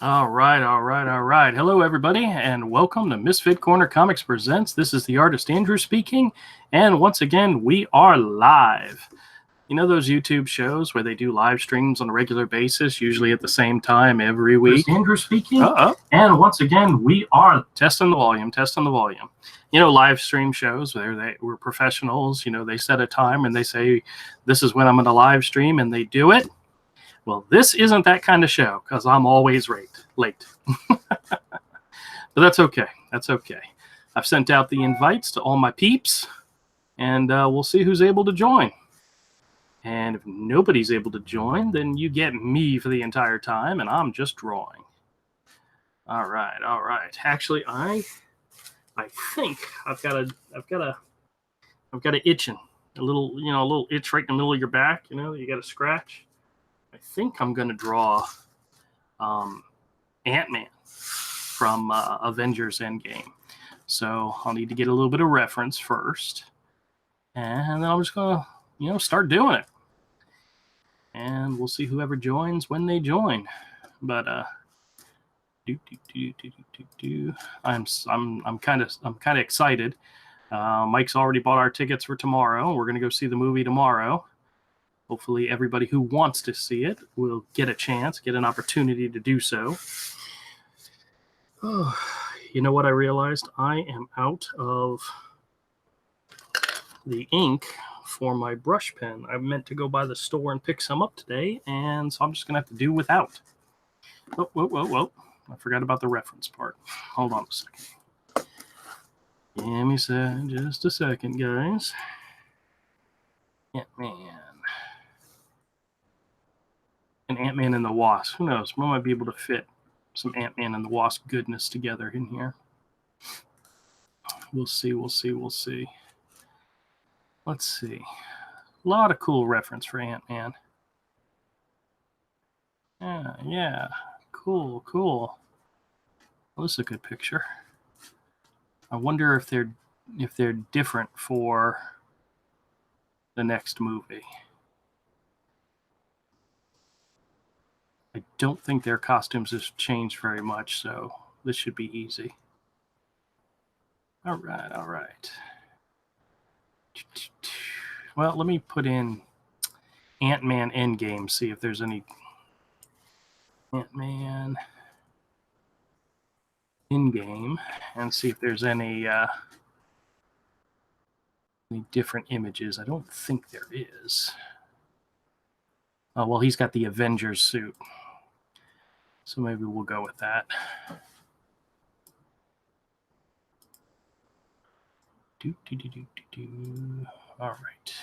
All right. Hello, everybody, and welcome to Misfit Corner Comics Presents. This is the artist Andrew speaking, and once again, we are live. You know those YouTube shows where they do live streams on a regular basis, usually at the same time every week? Andrew speaking. And once again, we are testing the volume. You know, live stream shows where we're professionals. You know, they set a time and they say, "This is when I'm going to live stream," and they do it. Well, this isn't that kind of show because I'm always late. But that's okay. I've sent out the invites to all my peeps, and we'll see who's able to join. And if nobody's able to join, then you get me for the entire time, and I'm just drawing. All right. Actually, I think I've got a itching, a little itch right in the middle of your back. You know, you got a scratch. I think I'm going to draw Ant-Man from Avengers EndGame. So I'll need to get a little bit of reference first. And then I'm just going to, start doing it. And we'll see whoever joins when they join. But I'm kind of excited. Mike's already bought our tickets for tomorrow. We're going to go see the movie tomorrow. Hopefully everybody who wants to see it will get an opportunity to do so. Oh, you know what I realized? I am out of the ink for my brush pen. I meant to go by the store and pick some up today, and so I'm just going to have to do without. Whoa. I forgot about the reference part. Hold on a second. Give me just a second, guys. Ant-Man. And Ant-Man and the Wasp. Who knows? We might be able to fit some Ant-Man and the Wasp goodness together in here. We'll see. Let's see. A lot of cool reference for Ant-Man. Yeah. Cool. Well, this is a good picture. I wonder if they're different for the next movie. I don't think their costumes have changed very much, so this should be easy. All right. Well, let me put in Ant-Man EndGame, see if there's any Ant-Man EndGame, and see if there's any different images. I don't think there is. Oh, well, he's got the Avengers suit. So maybe we'll go with that. All right.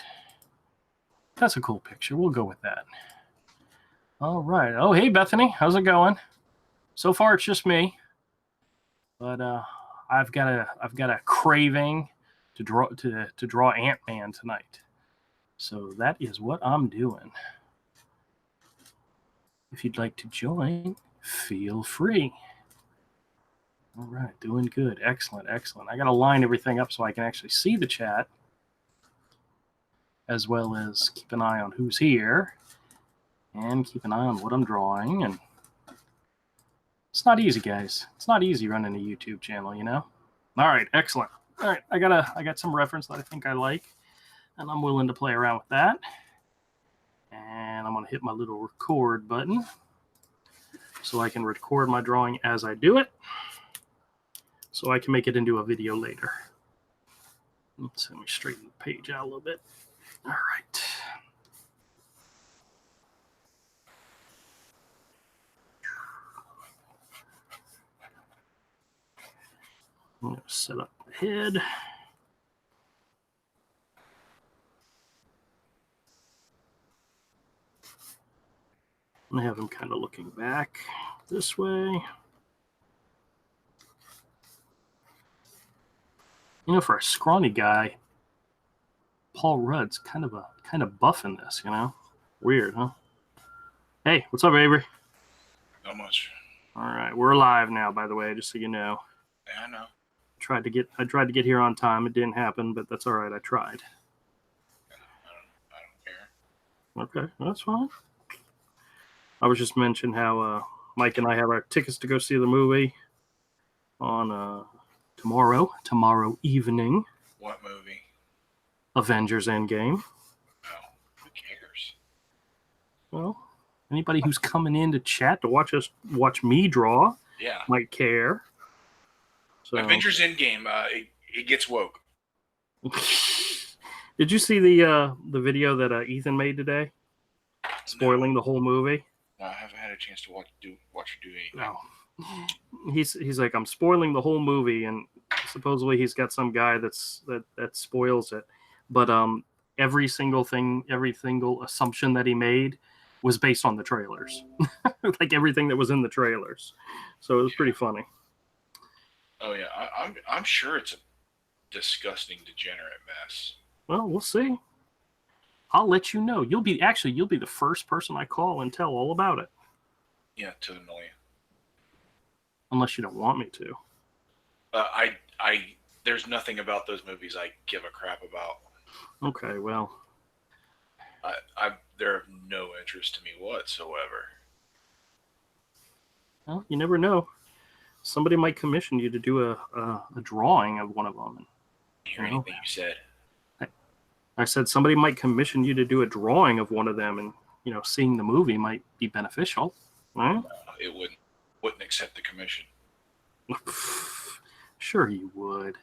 That's a cool picture. We'll go with that. All right. Oh, hey, Bethany. How's it going? So far, it's just me. But I've got a craving to draw Ant-Man tonight. So that is what I'm doing. If you'd like to join, feel free. All right, doing good. Excellent. I got to line everything up so I can actually see the chat, as well as keep an eye on who's here, and keep an eye on what I'm drawing. And it's not easy, guys. It's not easy running a YouTube channel, you know? All right, excellent. All right, I got some reference that I think I like, and I'm willing to play around with that. And I'm going to hit my little record button so I can record my drawing as I do it, so I can make it into a video later. Let me straighten the page out a little bit. All right. I'm going to set up the head. I have him kind of looking back this way. You know, for a scrawny guy, Paul Rudd's kind of buff in this, you know? Weird, huh? Hey, what's up, Avery? Not much. All right, we're live now, by the way, just so you know. Yeah, I know. I tried to get here on time. It didn't happen, but that's all right. I tried. I don't care. Okay, that's fine. I was just mentioning how Mike and I have our tickets to go see the movie on tomorrow evening. What movie? Avengers EndGame. Oh, who cares? Well, anybody who's coming in to chat to watch me draw, might care. So, Avengers EndGame, it gets woke. Did you see the video that Ethan made today, spoiling the whole movie? No, I haven't had a chance to watch you do anything. No. He's like, I'm spoiling the whole movie, and supposedly he's got some guy that spoils it, but every single assumption that he made was based on the trailers, like everything that was in the trailers. So it was pretty funny. Oh yeah, I'm sure it's a disgusting, degenerate mess. Well, we'll see. I'll let you know. You'll be the first person I call and tell all about it. Yeah, to annoy you. Unless you don't want me to. There's nothing about those movies I give a crap about. Okay, well. They're of no interest to me whatsoever. Well, you never know. Somebody might commission you to do a drawing of one of them. Hear anything you said? I said somebody might commission you to do a drawing of one of them, and seeing the movie might be beneficial. Right? No, it wouldn't accept the commission. Sure you would.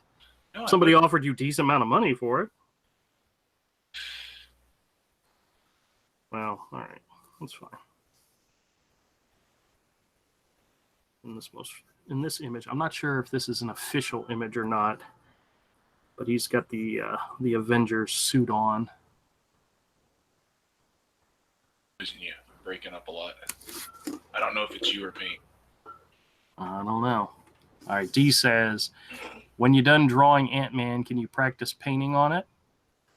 No, somebody offered you a decent amount of money for it. Well, all right, that's fine. In this image, I'm not sure if this is an official image or not, but he's got the Avengers suit on. Isn't you breaking up a lot? I don't know if it's you or paint. I don't know. All right, D says, when you're done drawing Ant-Man, can you practice painting on it?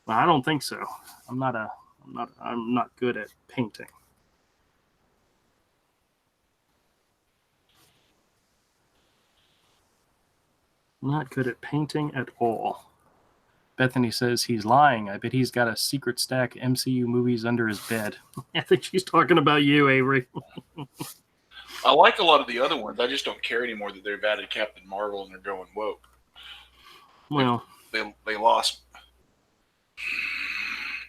Well, I don't think so. I'm not good at painting. Not good at painting at all. Bethany says he's lying. I bet he's got a secret stack of MCU movies under his bed. I think she's talking about you, Avery. I like a lot of the other ones. I just don't care anymore that they've added Captain Marvel and they're going woke. Well, they lost.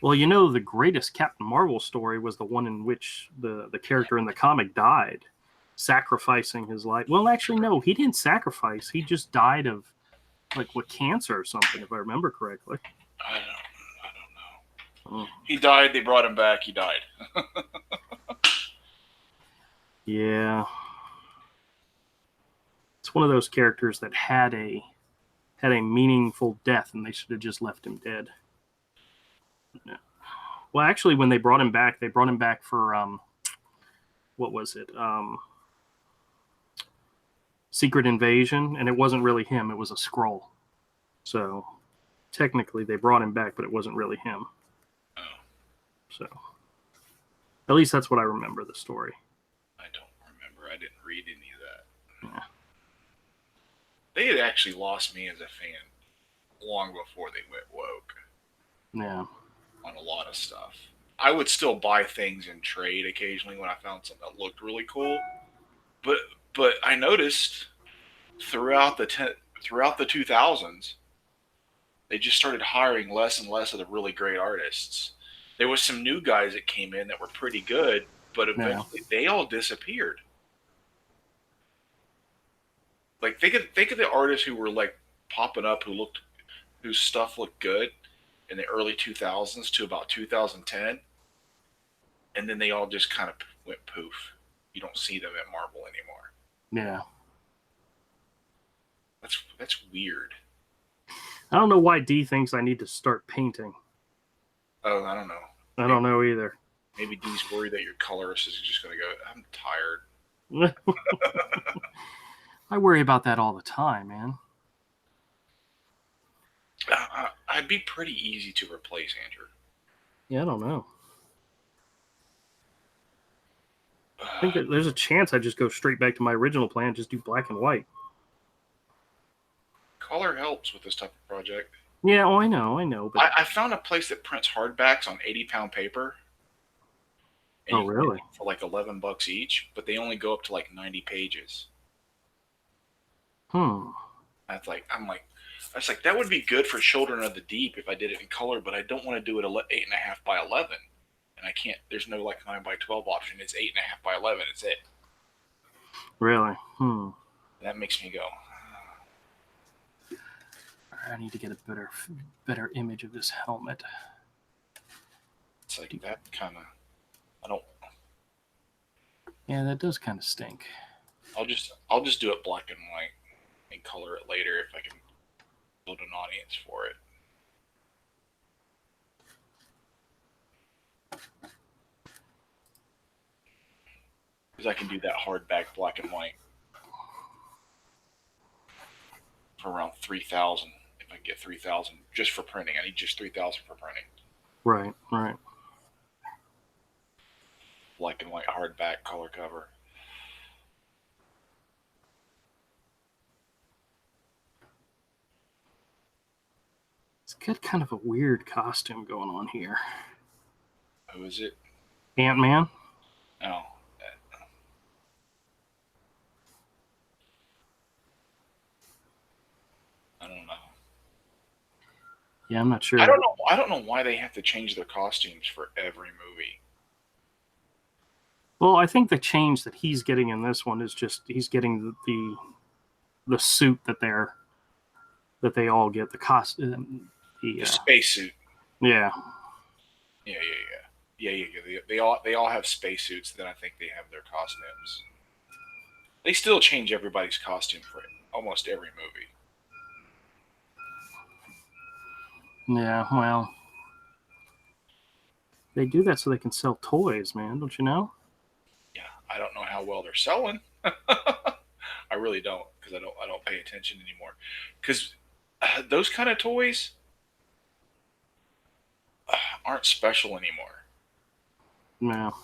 Well, the greatest Captain Marvel story was the one in which the character in the comic died, sacrificing his life. Well, actually, no, he didn't sacrifice. He just died of, with cancer or something, if I remember correctly. I don't know. He died. They brought him back. He died. Yeah. It's one of those characters that had a meaningful death, and they should have just left him dead. Yeah. Well, actually, when they brought him back for what was it? Secret Invasion, and it wasn't really him. It was a Skrull. So technically, they brought him back, but it wasn't really him. Oh. So at least that's what I remember the story. I don't remember. I didn't read any of that. Yeah. They had actually lost me as a fan long before they went woke. Yeah. On a lot of stuff. I would still buy things in trade occasionally when I found something that looked really cool. But I noticed throughout the 2000s, they just started hiring less and less of the really great artists. There was some new guys that came in that were pretty good, but eventually they all disappeared. Like think of the artists who were like popping up, whose stuff looked good in the early 2000s to about 2010, and then they all just kind of went poof. You don't see them at Marvel anymore. Yeah. That's weird. I don't know why D thinks I need to start painting. Oh, I don't know. I don't know either. Maybe D's worried that your colorist is just going to go, I'm tired. I worry about that all the time, man. I'd be pretty easy to replace, Andrew. Yeah, I don't know. I think that there's a chance I just go straight back to my original plan, just do black and white. Color helps with this type of project. Yeah, I know. But I found a place that prints hardbacks on 80-pound paper. and Oh, you can get really? them for like $11 each, but they only go up to like 90 pages. Hmm. I'm like, that would be good for Children of the Deep if I did it in color, but I don't want to do it 8.5 by 11, and I can't. There's no like 9 by 12 option. It's 8.5 by 11. It's it. Really? Hmm. That makes me go. I need to get a better image of this helmet. It's like that kind of. I don't. Yeah, that does kind of stink. I'll just do it black and white and color it later if I can build an audience for it. Because I can do that hardback black and white for around 3,000. If I get 3,000 just for printing, I need just 3,000 for printing. Right, right. Black and white hardback color cover. It's got kind of a weird costume going on here. Who is it? Ant-Man? Oh. I don't know. Yeah, I'm not sure. I don't know why they have to change their costumes for every movie. Well, I think the change that he's getting in this one is just he's getting the suit that they all get, the costume, The spacesuit. Yeah. Yeah. They all have spacesuits. Then I think they have their costumes. They still change everybody's costume for almost every movie. Yeah, well, they do that so they can sell toys, man. Don't you know? Yeah, I don't know how well they're selling. I really don't, because I don't pay attention anymore. Because those kind of toys aren't special anymore. No.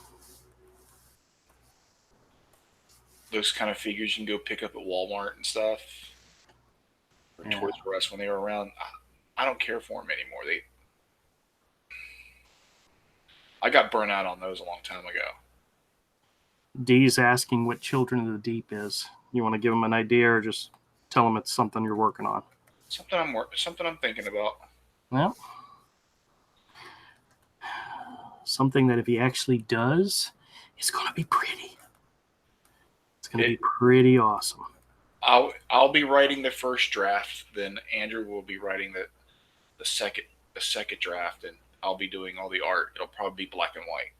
Those kind of figures you can go pick up at Walmart and stuff, or Yeah. Toys R Us when they were around. I don't care for them anymore. I got burnt out on those a long time ago. Dee's asking what Children of the Deep is. You want to give him an idea, or just tell him it's something you're working on? Something I'm thinking about. Well, something that if he actually does, it's going to be pretty. It's going to be pretty awesome. I'll be writing the first draft, then Andrew will be writing the second draft, and I'll be doing all the art. It'll probably be black and white,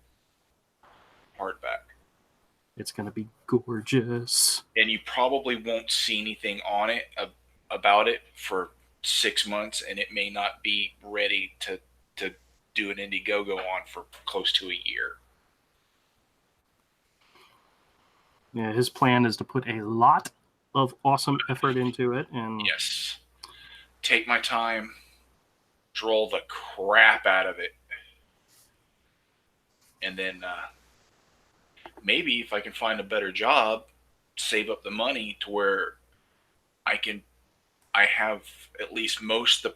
hardback. It's going to be gorgeous. And you probably won't see anything on it about it for 6 months, and it may not be ready to do an Indiegogo on for close to a year. Yeah, his plan is to put a lot of awesome effort into it, and yes, take my time, draw the crap out of it, and then maybe if I can find a better job, save up the money to where I have at least most of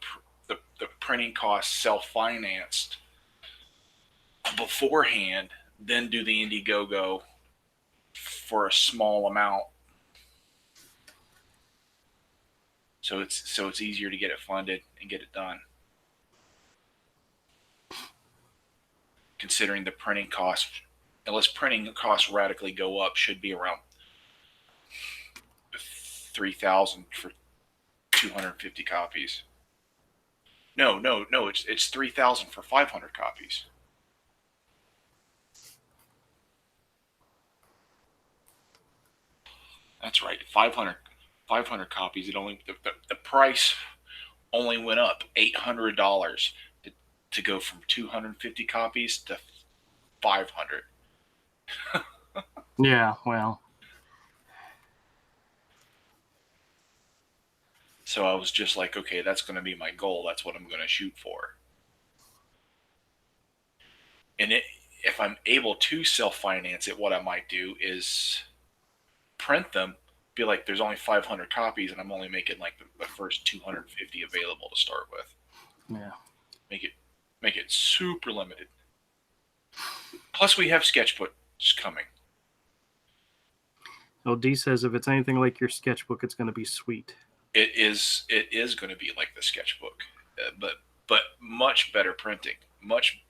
the printing costs self-financed beforehand, then do the Indiegogo for a small amount. So it's easier to get it funded and get it done. Considering the printing costs, unless printing costs radically go up, should be around 3,000 for 250 copies. No, it's 3,000 for 500 copies. That's right, 500 copies. It only the price only went up $800 to go from 250 copies to 500. yeah, well, so I was just like, okay, that's going to be my goal. That's what I'm going to shoot for. And if I'm able to self-finance it, what I might do is print them, be like, there's only 500 copies, and I'm only making like the first 250 available to start with. Yeah. Make it super limited. Plus, we have sketchbooks coming. Well, D says if it's anything like your sketchbook, it's going to be sweet. It is going to be like the sketchbook, but much better printing, much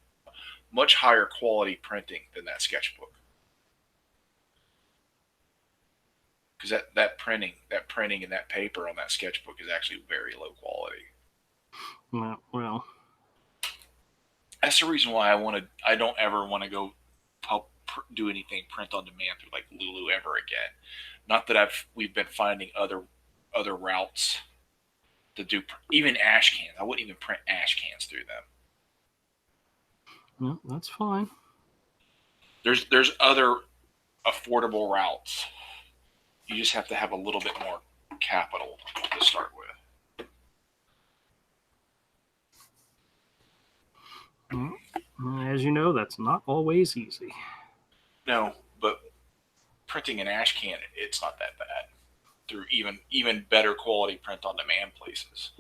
higher quality printing than that sketchbook. Because that printing and that paper on that sketchbook is actually very low quality. Well, that's the reason why I don't ever want to go do anything print on demand through like Lulu ever again. Not that we've been finding other routes to do even ash cans. I wouldn't even print ash cans through them. No, that's fine. There's other affordable routes. You just have to have a little bit more capital to start with. As you know, that's not always easy. No, but printing an ash can, it's not that bad. Through even better quality print on demand places.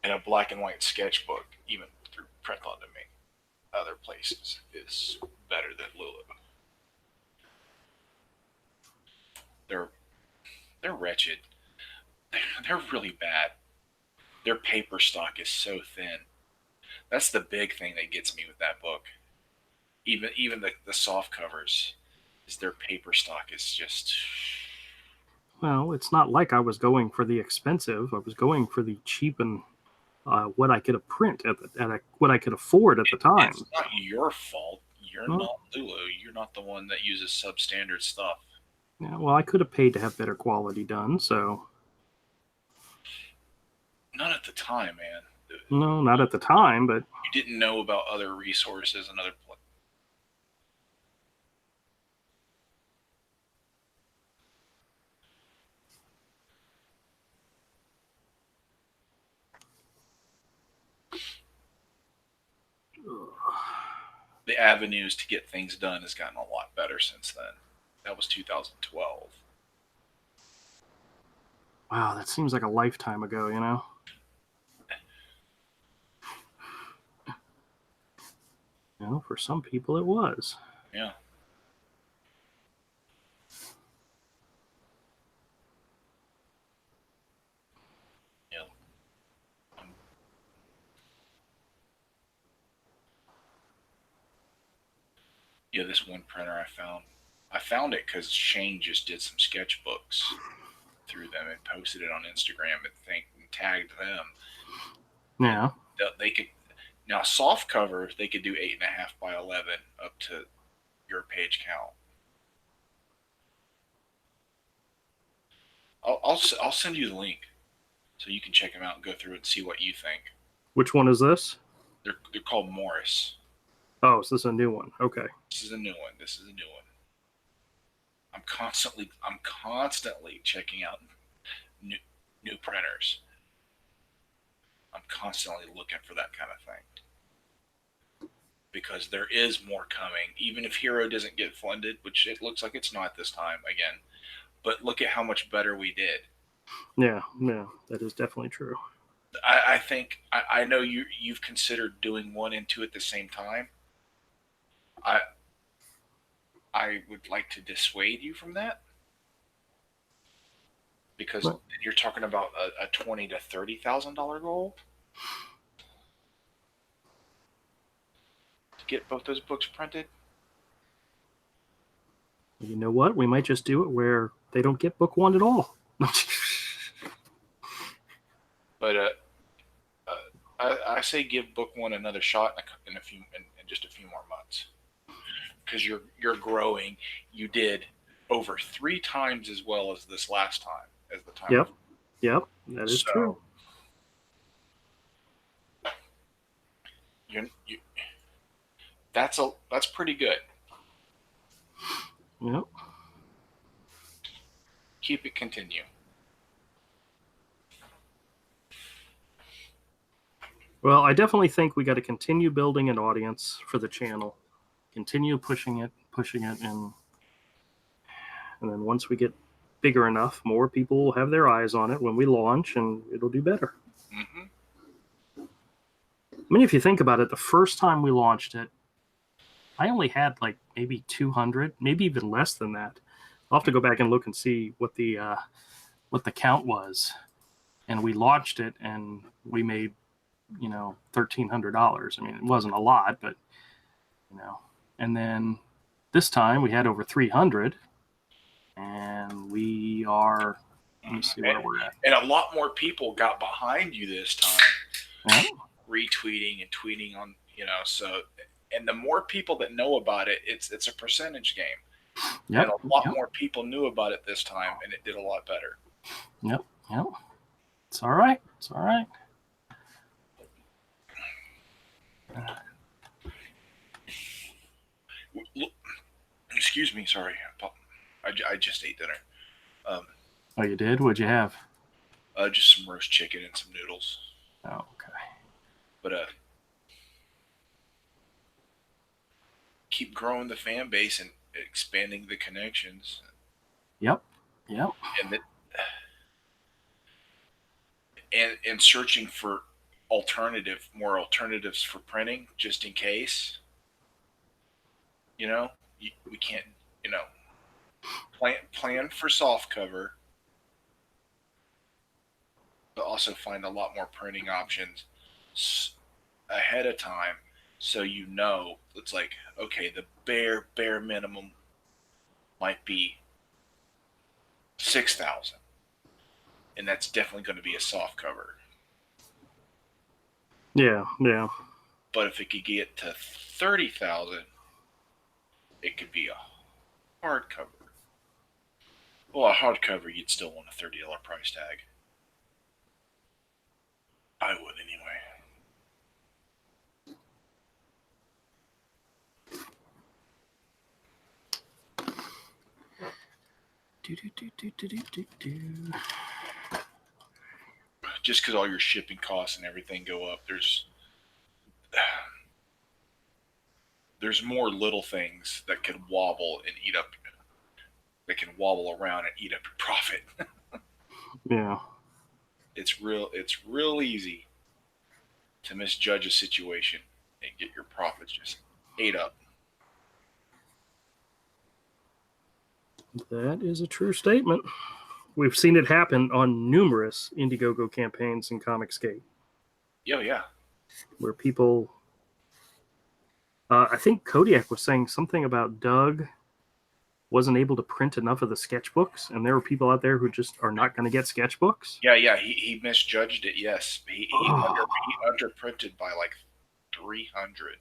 And a black and white sketchbook, even through print on demand other places, is better than Lulu. They're wretched. They're really bad. Their paper stock is so thin. That's the big thing that gets me with that book. Even the soft covers, is their paper stock is just. Well, it's not like I was going for the expensive. I was going for the cheap and what I could print what I could afford at the time. It's not your fault. You're not Lulu. You're not the one that uses substandard stuff. Yeah, well, I could have paid to have better quality done, so. Not at the time, man. No, not at the time, but. You didn't know about other resources and other places. The avenues to get things done has gotten a lot better since then. That was 2012. Wow, that seems like a lifetime ago, you know? You know, for some people it was. Yeah. Yeah, this one printer I found it because Shane just did some sketchbooks through them and posted it on Instagram and tagged them. Yeah. They could now soft covers. They could do 8.5 by 11 up to your page count. I'll send you the link so you can check them out and go through it and see what you think. Which one is this? They're called Morris. Oh, is this a new one? Okay. This is a new one. I'm constantly checking out new printers. I'm constantly looking for that kind of thing. Because there is more coming. Even if Hero doesn't get funded, which it looks like it's not this time again. But look at how much better we did. Yeah, that is definitely true. I think I know you've considered doing one and two at the same time. I would like to dissuade you from that because you're talking about a $20,000 to $30,000 goal to get both those books printed. You know what? We might just do it where they don't get book one at all. But I say give book one another shot in just a few more months. Because you're growing. You did over 3 times as well as this last time as the time. Yep, that is true. That's pretty good. Yep. Keep it continue. Well, I definitely think we got to continue building an audience for the channel. Continue pushing it, and then once we get bigger enough, more people will have their eyes on it when we launch, and it'll do better. Mm-hmm. mean, if you think about it, the first time we launched it, I only had like maybe 200, maybe even less than that. I'll have to go back and look and see what the count was. And we launched it, and we made $1,300. I mean, it wasn't a lot, but And then this time we had over 300, and we are. Let me see where we're at. And a lot more people got behind you this time, Yeah. retweeting and tweeting on, so, and the more people that know about it, it's a percentage game. Yep. And a lot more people knew about it this time, and it did a lot better. Yep. It's all right. Excuse me, sorry. I just ate dinner. Oh, you did? What'd you have? Just some roast chicken and some noodles. Oh, okay. But keep growing the fan base and expanding the connections. Yep. And searching for more alternatives for printing, just in case. We can't, plan for soft cover, but also find a lot more printing options ahead of time, so it's like, okay, the bare minimum might be 6,000, and that's definitely going to be a soft cover. Yeah. But if it could get to 30,000, it could be a hardcover. Well, a hardcover, you'd still want a $30 price tag. I would anyway. Just because all your shipping costs and everything go up, there's more little things that can wobble and eat up. They can wobble around and eat up your profit. Yeah. It's real easy to misjudge a situation and get your profits just ate up. That is a true statement. We've seen it happen on numerous Indiegogo campaigns in Comicsgate. Yeah. Where people, I think Kodiak was saying something about Doug wasn't able to print enough of the sketchbooks, and there were people out there who just are not going to get sketchbooks. Yeah. He misjudged it. Yes, he underprinted by like 300.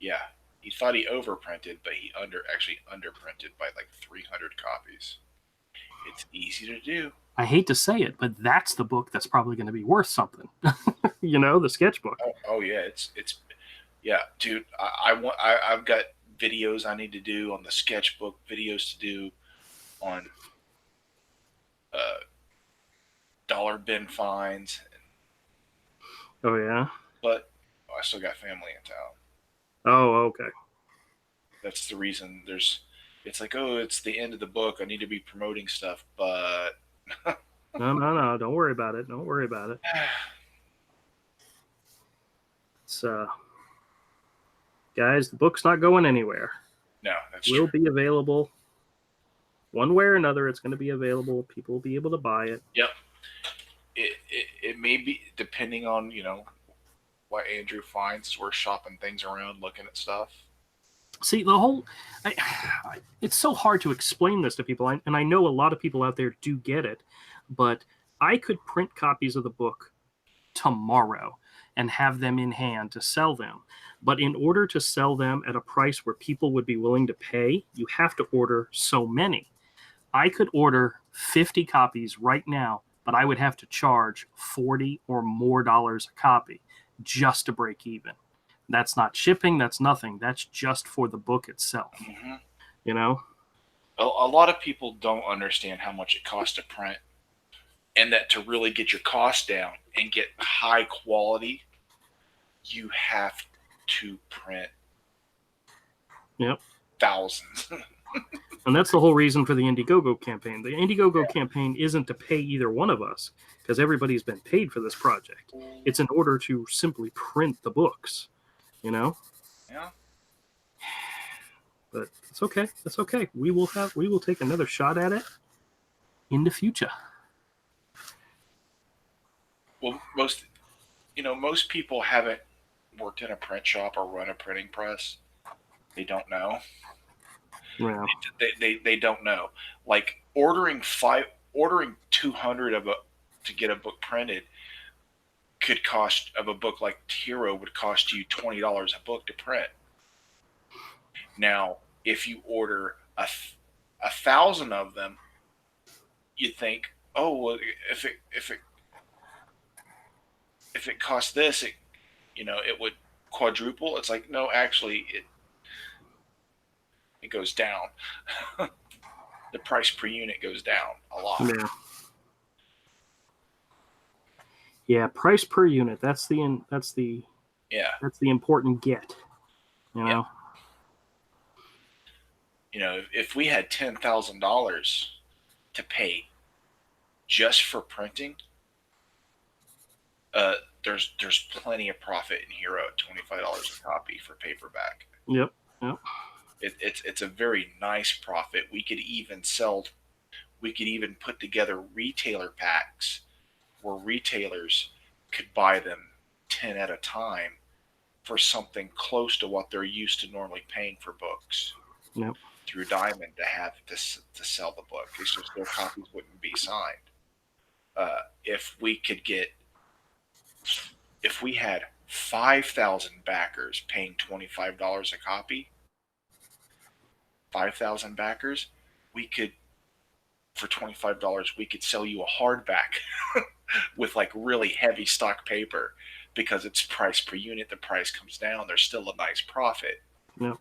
Yeah, he thought he overprinted, but he actually underprinted by like 300 copies. It's easy to do. I hate to say it, but that's the book that's probably going to be worth something. The sketchbook. Oh yeah, it's yeah, dude. I've got videos I need to do on the sketchbook, videos to do on dollar bin finds. Oh yeah. But I still got family in town. Oh, okay. That's the reason it's like, oh, it's the end of the book. I need to be promoting stuff, but no. Don't worry about it. It's guys, the book's not going anywhere. No, that's true. It will be available one way or another. It's going to be available. People will be able to buy it. Yep. It may be, depending on what Andrew finds. We're shopping things around, looking at stuff. See, it's so hard to explain this to people, and I know a lot of people out there do get it, but I could print copies of the book tomorrow and have them in hand to sell them. But in order to sell them at a price where people would be willing to pay, you have to order so many. I could order 50 copies right now, but I would have to charge $40 or more a copy just to break even. That's not shipping. That's nothing. That's just for the book itself. Mm-hmm. A lot of people don't understand how much it costs to print, and that to really get your costs down and get high quality, you have to print thousands. And that's the whole reason for the Indiegogo campaign. The Indiegogo campaign isn't to pay either one of us, because everybody's been paid for this project. It's in order to simply print the books, you know? Yeah. But it's okay. It's okay. We will take another shot at it in the future. Well, most people haven't worked in a print shop or run a printing press. They don't know. Yeah. They don't know. Like ordering 200 to get a book printed could cost, of a book like Hero would cost you $20 a book to print. Now, if you order 1,000 of them, you think, oh, well, if it costs this, it would quadruple. It's like, no, actually, it goes down. The price per unit goes down a lot. Yeah. Yeah, price per unit. That's the important get. You know. Yeah. If we had $10,000 to pay just for printing, there's plenty of profit in Hero at $25 a copy for paperback. Yep. It's a very nice profit. We could even put together retailer packs where retailers could buy them 10 at a time for something close to what they're used to normally paying for books. Yep. Through Diamond to have to sell the book. It's just their copies wouldn't be signed. If we had 5,000 backers paying $25 a copy, 5,000 backers, for $25, we could sell you a hardback with like really heavy stock paper, because it's price per unit. The price comes down. There's still a nice profit. Yep.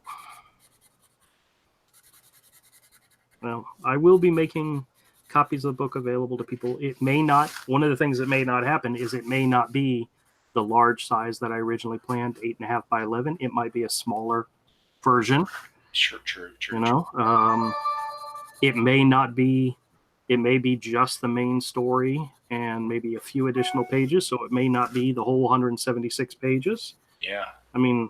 Well, I will be making copies of the book available to people. It may not, one of the things that may not happen is it may not be the large size that I originally planned, 8.5 by 11. It might be a smaller version. Sure. You know, it may not be, it may be just the main story and maybe a few additional pages. So it may not be the whole 176 pages. Yeah. I mean,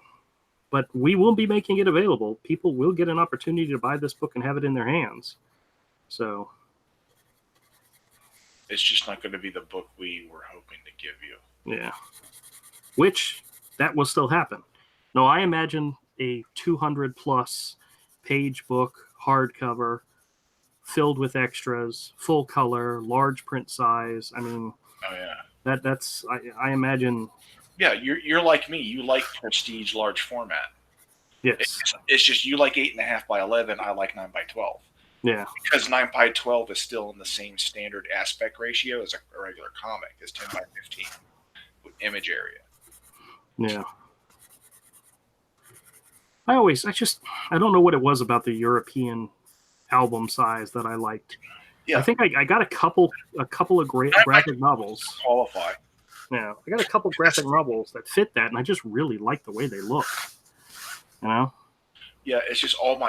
but we will be making it available. People will get an opportunity to buy this book and have it in their hands. So it's just not going to be the book we were hoping to give you. Yeah. Which, that will still happen. No, I imagine a 200 plus page book, hardcover, filled with extras, full color, large print size. I mean, oh yeah, that's I imagine. Yeah, you're like me. You like prestige large format. Yes. It's just you like 8.5 by 11. I like 9 by 12. Yeah. Because 9 by 12 is still in the same standard aspect ratio as a regular comic, as 10 by 15 with image area. Yeah. I don't know what it was about the European album size that I liked. Yeah. I think I got a couple of great graphic novels. Qualify. Yeah, I got a couple graphic novels that fit that, and I just really like the way they look. You know? Yeah, it's just well,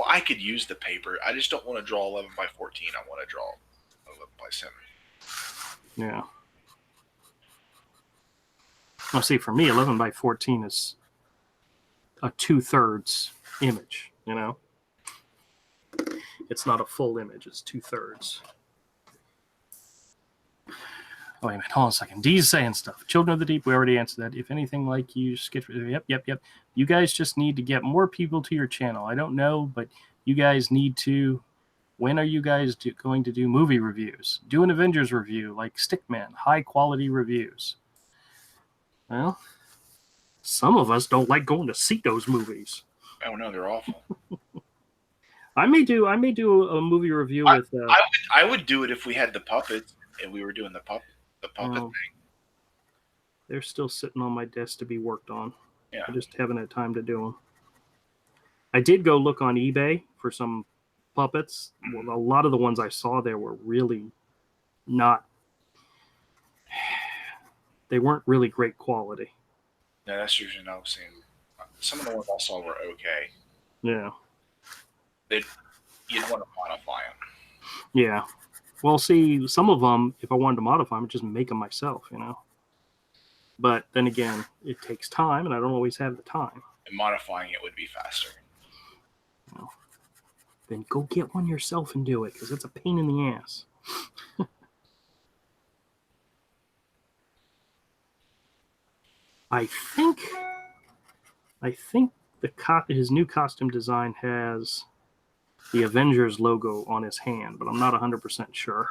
I could use the paper. I just don't want to draw 11 by 14. I want to draw 11 by 7. Yeah. Well, see, for me, 11 by 14 is a 2/3 image, you know? It's not a full image, it's 2/3. Oh, wait a minute, hold on a second. Dee's saying stuff. Children of the Deep, we already answered that. If anything like you, yep. You guys just need to get more people to your channel. I don't know, but you guys need to. When are you guys going to do movie reviews? Do an Avengers review like Stickman, high quality reviews. Well, some of us don't like going to see those movies. Oh no, they're awful. I may do a movie review with. I would do it if we had the puppets and we were doing the puppet thing. They're still sitting on my desk to be worked on. Yeah. I just haven't had time to do them. I did go look on eBay for some puppets. Well, a lot of the ones I saw there were really not. They weren't really great quality. No, that's usually not saying. Some of the ones I saw were okay. Yeah. you'd want to modify them. Yeah. Well, see, some of them, if I wanted to modify them, I'd just make them myself, you know. But then again, it takes time, and I don't always have the time. And modifying it would be faster. Well, then go get one yourself and do it, because it's a pain in the ass. I think his new costume design has the Avengers logo on his hand, but I'm not 100% sure.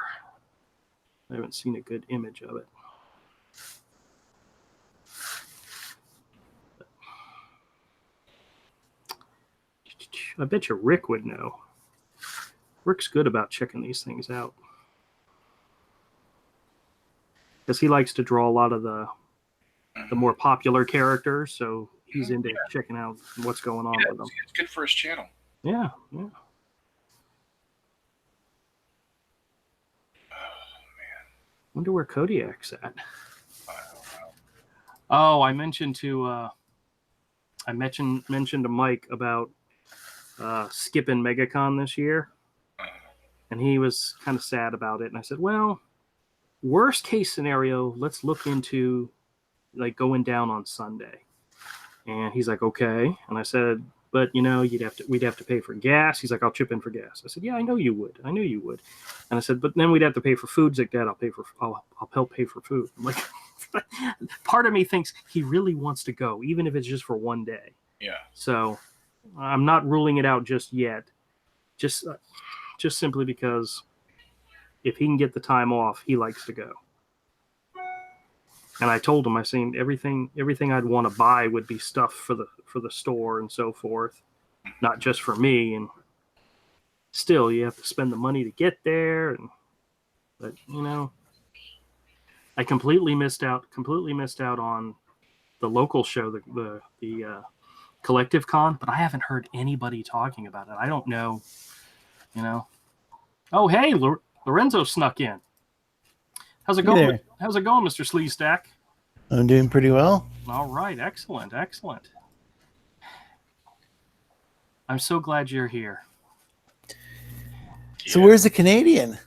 I haven't seen a good image of it. I bet you Rick would know. Rick's good about checking these things out. Because he likes to draw a lot of the more popular characters, so he's into checking out what's going on with them. It's good for his channel. Yeah. Oh, man. Wonder where Kodiak's at. I don't know. Oh, I mentioned to mentioned to Mike about skipping MegaCon this year, and he was kind of sad about it. And I said, well, worst case scenario, let's look into like going down on Sunday. And he's like, okay. And I said, but you know, we'd have to pay for gas. He's like, I'll chip in for gas. I said, yeah, I know you would. And I said, but then we'd have to pay for food. He's like, Dad, I'll help pay for food. I'm like, part of me thinks he really wants to go, even if it's just for one day. Yeah. So I'm not ruling it out just yet. Just simply because if he can get the time off, he likes to go. And I told him, I seen everything I'd want to buy would be stuff for the store and so forth, not just for me. And still, you have to spend the money to get there. But you know, I completely missed out on the local show, the Collective Con. But I haven't heard anybody talking about it. I don't know. You know. Oh, hey, Lorenzo snuck in. How's it going? There. How's it going, Mr. Sleestack? I'm doing pretty well. All right, excellent. I'm so glad you're here. So where's the Canadian?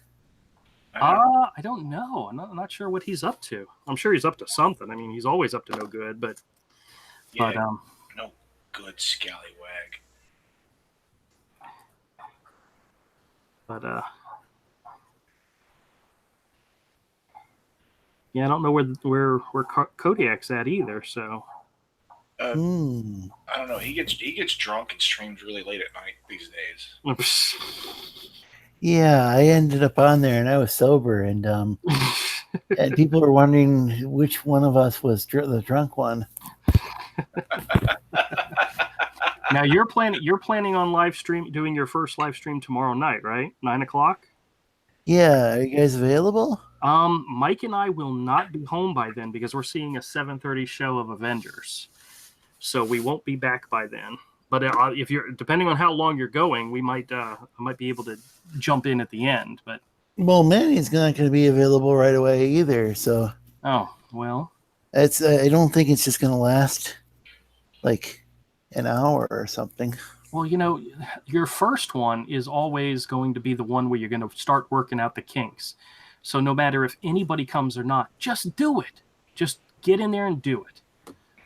I don't know. I'm not sure what he's up to. I'm sure he's up to something. I mean, he's always up to no good, but no good scallywag. But yeah, I don't know where Kodiak's at either. So I don't know. He gets drunk and streams really late at night these days. Yeah, I ended up on there and I was sober, and and people were wondering which one of us was the drunk one. Now you're planning on doing your first live stream tomorrow night, right? 9:00. Yeah, are you guys available? Mike and I will not be home by then because we're seeing a 7:30 show of Avengers, so we won't be back by then. But if you're, depending on how long you're going, I might be able to jump in at the end. But Well, Manny's not going to be available right away either, so oh well. it's I don't think it's just going to last like an hour or something. Well, you know, your first one is always going to be the one where you're going to start working out the kinks. So no matter if anybody comes or not, just do it. Just get in there and do it.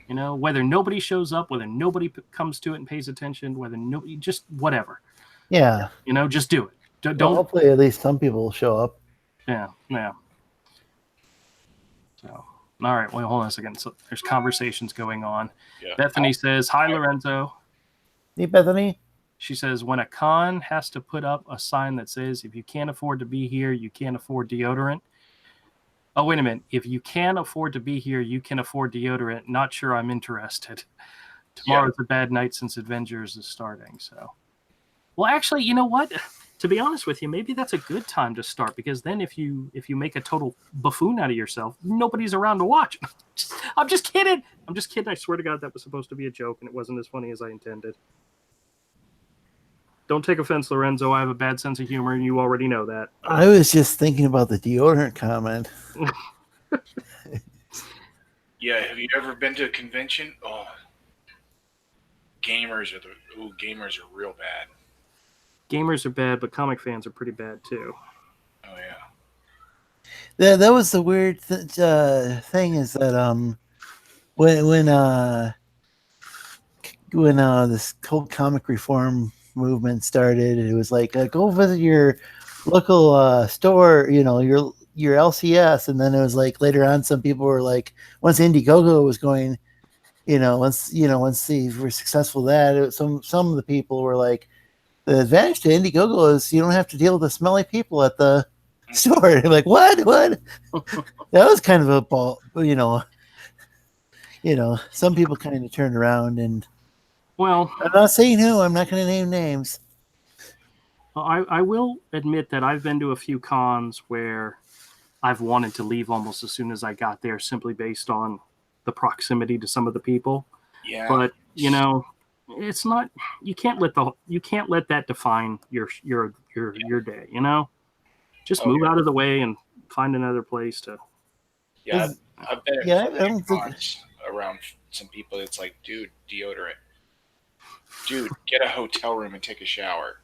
You know, whether nobody shows up, whether nobody comes to it and pays attention, whether nobody, just whatever. Yeah. You know, just do it. Don't. Well, hopefully, at least some people will show up. Yeah. So, all right. Well, hold on a second. So there's conversations going on. Yeah. Bethany says, "Hi, Lorenzo." Hey, Bethany. She says, when a con has to put up a sign that says, if you can't afford to be here, you can't afford deodorant. Oh, wait a minute. If you can't afford to be here, you can afford deodorant. Not sure I'm interested. Tomorrow's a bad night since Avengers is starting. So, well, actually, you know what? To be honest with you, maybe that's a good time to start, because then if you make a total buffoon out of yourself, nobody's around to watch. I'm just kidding. I swear to God, that was supposed to be a joke, and it wasn't as funny as I intended. Don't take offense, Lorenzo. I have a bad sense of humor, and you already know that. I was just thinking about the deodorant comment. Yeah, have you ever been to a convention? Oh, gamers are real bad. Gamers are bad, but comic fans are pretty bad too. Oh yeah. That was the weird thing is that when this whole comic reform movement started, it was like go visit your local store, your LCS, and then it was like later on, some people were like, once Indiegogo was going, once they were successful with that, some of the people were like, the advantage to Indiegogo is you don't have to deal with the smelly people at the store. Like what? That was kind of a ball, some people kind of turned around, and Well, I'm not saying who. I'm not going to name names. I will admit that I've been to a few cons where I've wanted to leave almost as soon as I got there, simply based on the proximity to some of the people. Yeah. But it's not. You can't let that define your day. Just move out of the way and find another place to. Yeah, I've been I don't think around some people. It's like, dude, deodorant. Dude, get a hotel room and take a shower.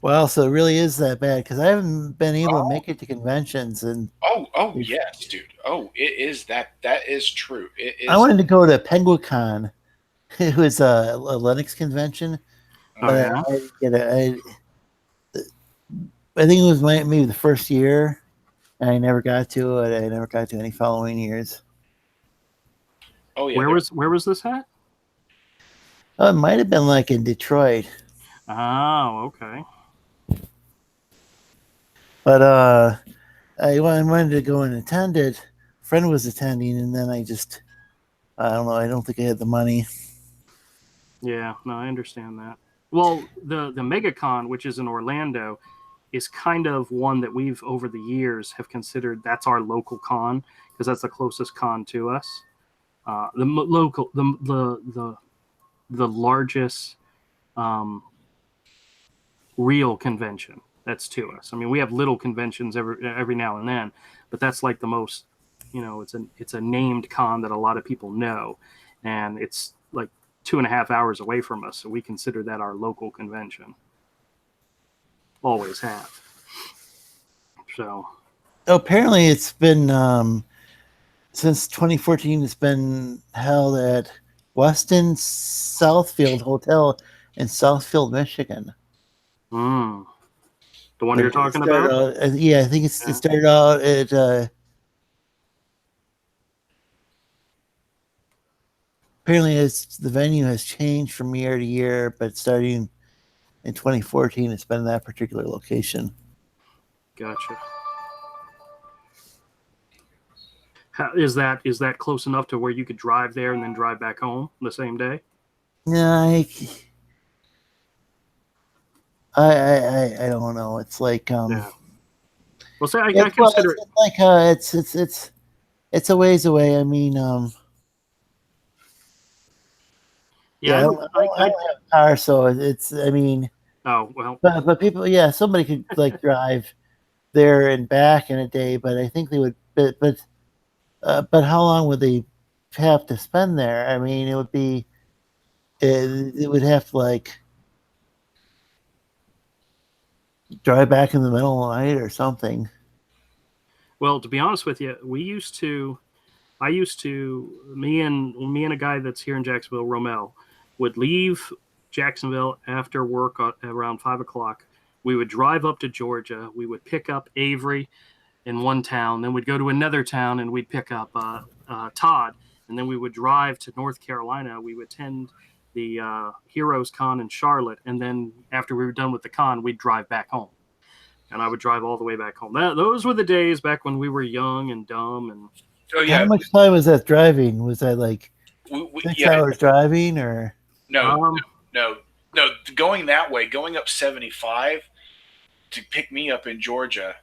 Well, so it really is that bad, because I haven't been able to make it to conventions, and yes, dude. Oh, it is that. That is true. It is. I wanted to go to PenguinCon. It was a Linux convention, but I think it was maybe the first year, and I never got to it. I never got to any following years. Oh yeah. Where was this at? Oh, it might have been like in Detroit. Oh, okay. But I wanted to go and attend it. A friend was attending, and then I don't know. I don't think I had the money. Yeah, no, I understand that. Well, the MegaCon, which is in Orlando, is kind of one that we've over the years have considered that's our local con, because that's the closest con to us. The largest real convention that's to us. I mean, we have little conventions every now and then, but that's like the most, it's a named con that a lot of people know, and it's like 2.5 hours away from us, so we consider that our local convention. Always have. So apparently it's been since 2014. It's been held at Westin Southfield Hotel in Southfield, Michigan. The one you're talking about? Yeah, I think it started out at apparently the venue has changed from year to year, but starting in 2014, it's been that particular location. Gotcha. Is that close enough to where you could drive there and then drive back home the same day? Yeah, I don't know. It's like yeah. Well, say I consider it like it's a ways away. I mean, yeah, I don't have a car, so it's. I mean, oh well, but people, somebody could like drive there and back in a day, but I think they would. But how long would they have to spend there? I mean, it would be. It would have to like drive back in the middle of the night or something. Well, to be honest with you, me and a guy that's here in Jacksonville, Romel, would leave Jacksonville after work around 5:00. We would drive up to Georgia. We would pick up Avery in one town. Then we'd go to another town and we'd pick up Todd. And then we would drive to North Carolina. We would attend the Heroes Con in Charlotte. And then after we were done with the con, we'd drive back home. And I would drive all the way back home. Those were the days back when we were young and dumb. And how much time was that driving? Was that like 6 hours driving, or no? Going that way, going up 75 to pick me up in Georgia,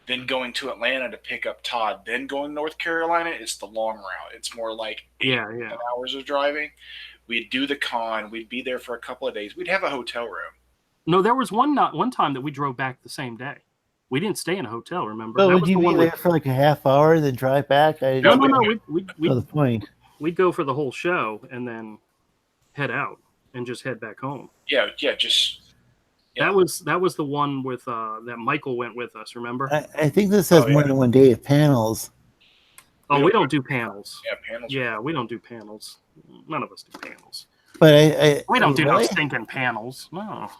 then going to Atlanta to pick up Todd, then going North Carolina is the long route. It's more like 8 hours of driving. We'd do the con. We'd be there for a couple of days. We'd have a hotel room. No, there was one time that we drove back the same day. We didn't stay in a hotel, remember? But would you be there for like a half hour, then drive back? No. We'd the point. We'd go for the whole show and then head out and just head back home. Yeah. Just Yeah. That was the one with that Michael went with us. Remember? I think this has more than one day of panels. We don't do panels. Yeah, panels. Yeah, we don't do panels. None of us do panels. But We don't do no really? stinking panels. No.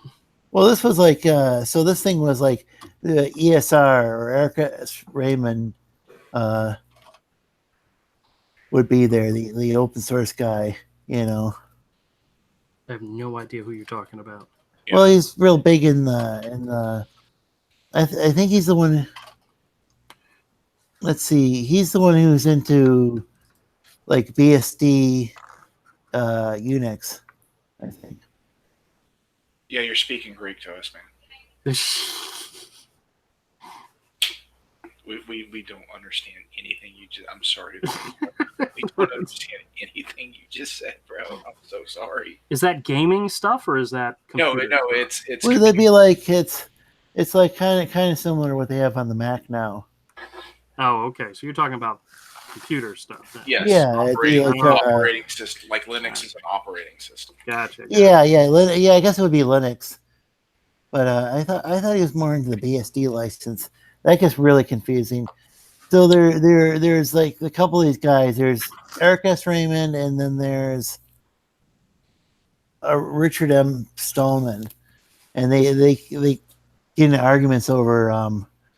Well, this was like so. This thing was like the ESR or Erica S. Raymond would be there, the open source guy. You know. I have no idea who you're talking about. Yeah. Well, he's real big in the. I think he's the one. Let's see. He's the one who's into like BSD Unix, I think. Yeah, you're speaking Greek to us, man. We don't understand anything you just. I'm sorry. We don't understand anything you just said, bro. I'm so sorry. Is that gaming stuff or is that No, computer stuff? it's. Would they be like it's like kind of similar to what they have on the Mac now? Oh, okay. So you're talking about computer stuff. Then. Yes. Yeah, operating system, like Linux is an operating system. Gotcha. Yeah. I guess it would be Linux. But I thought he was more into the BSD license. That gets really confusing. So there's like a couple of these guys. There's Eric S. Raymond, and then there's Richard M. Stallman, and they get into arguments over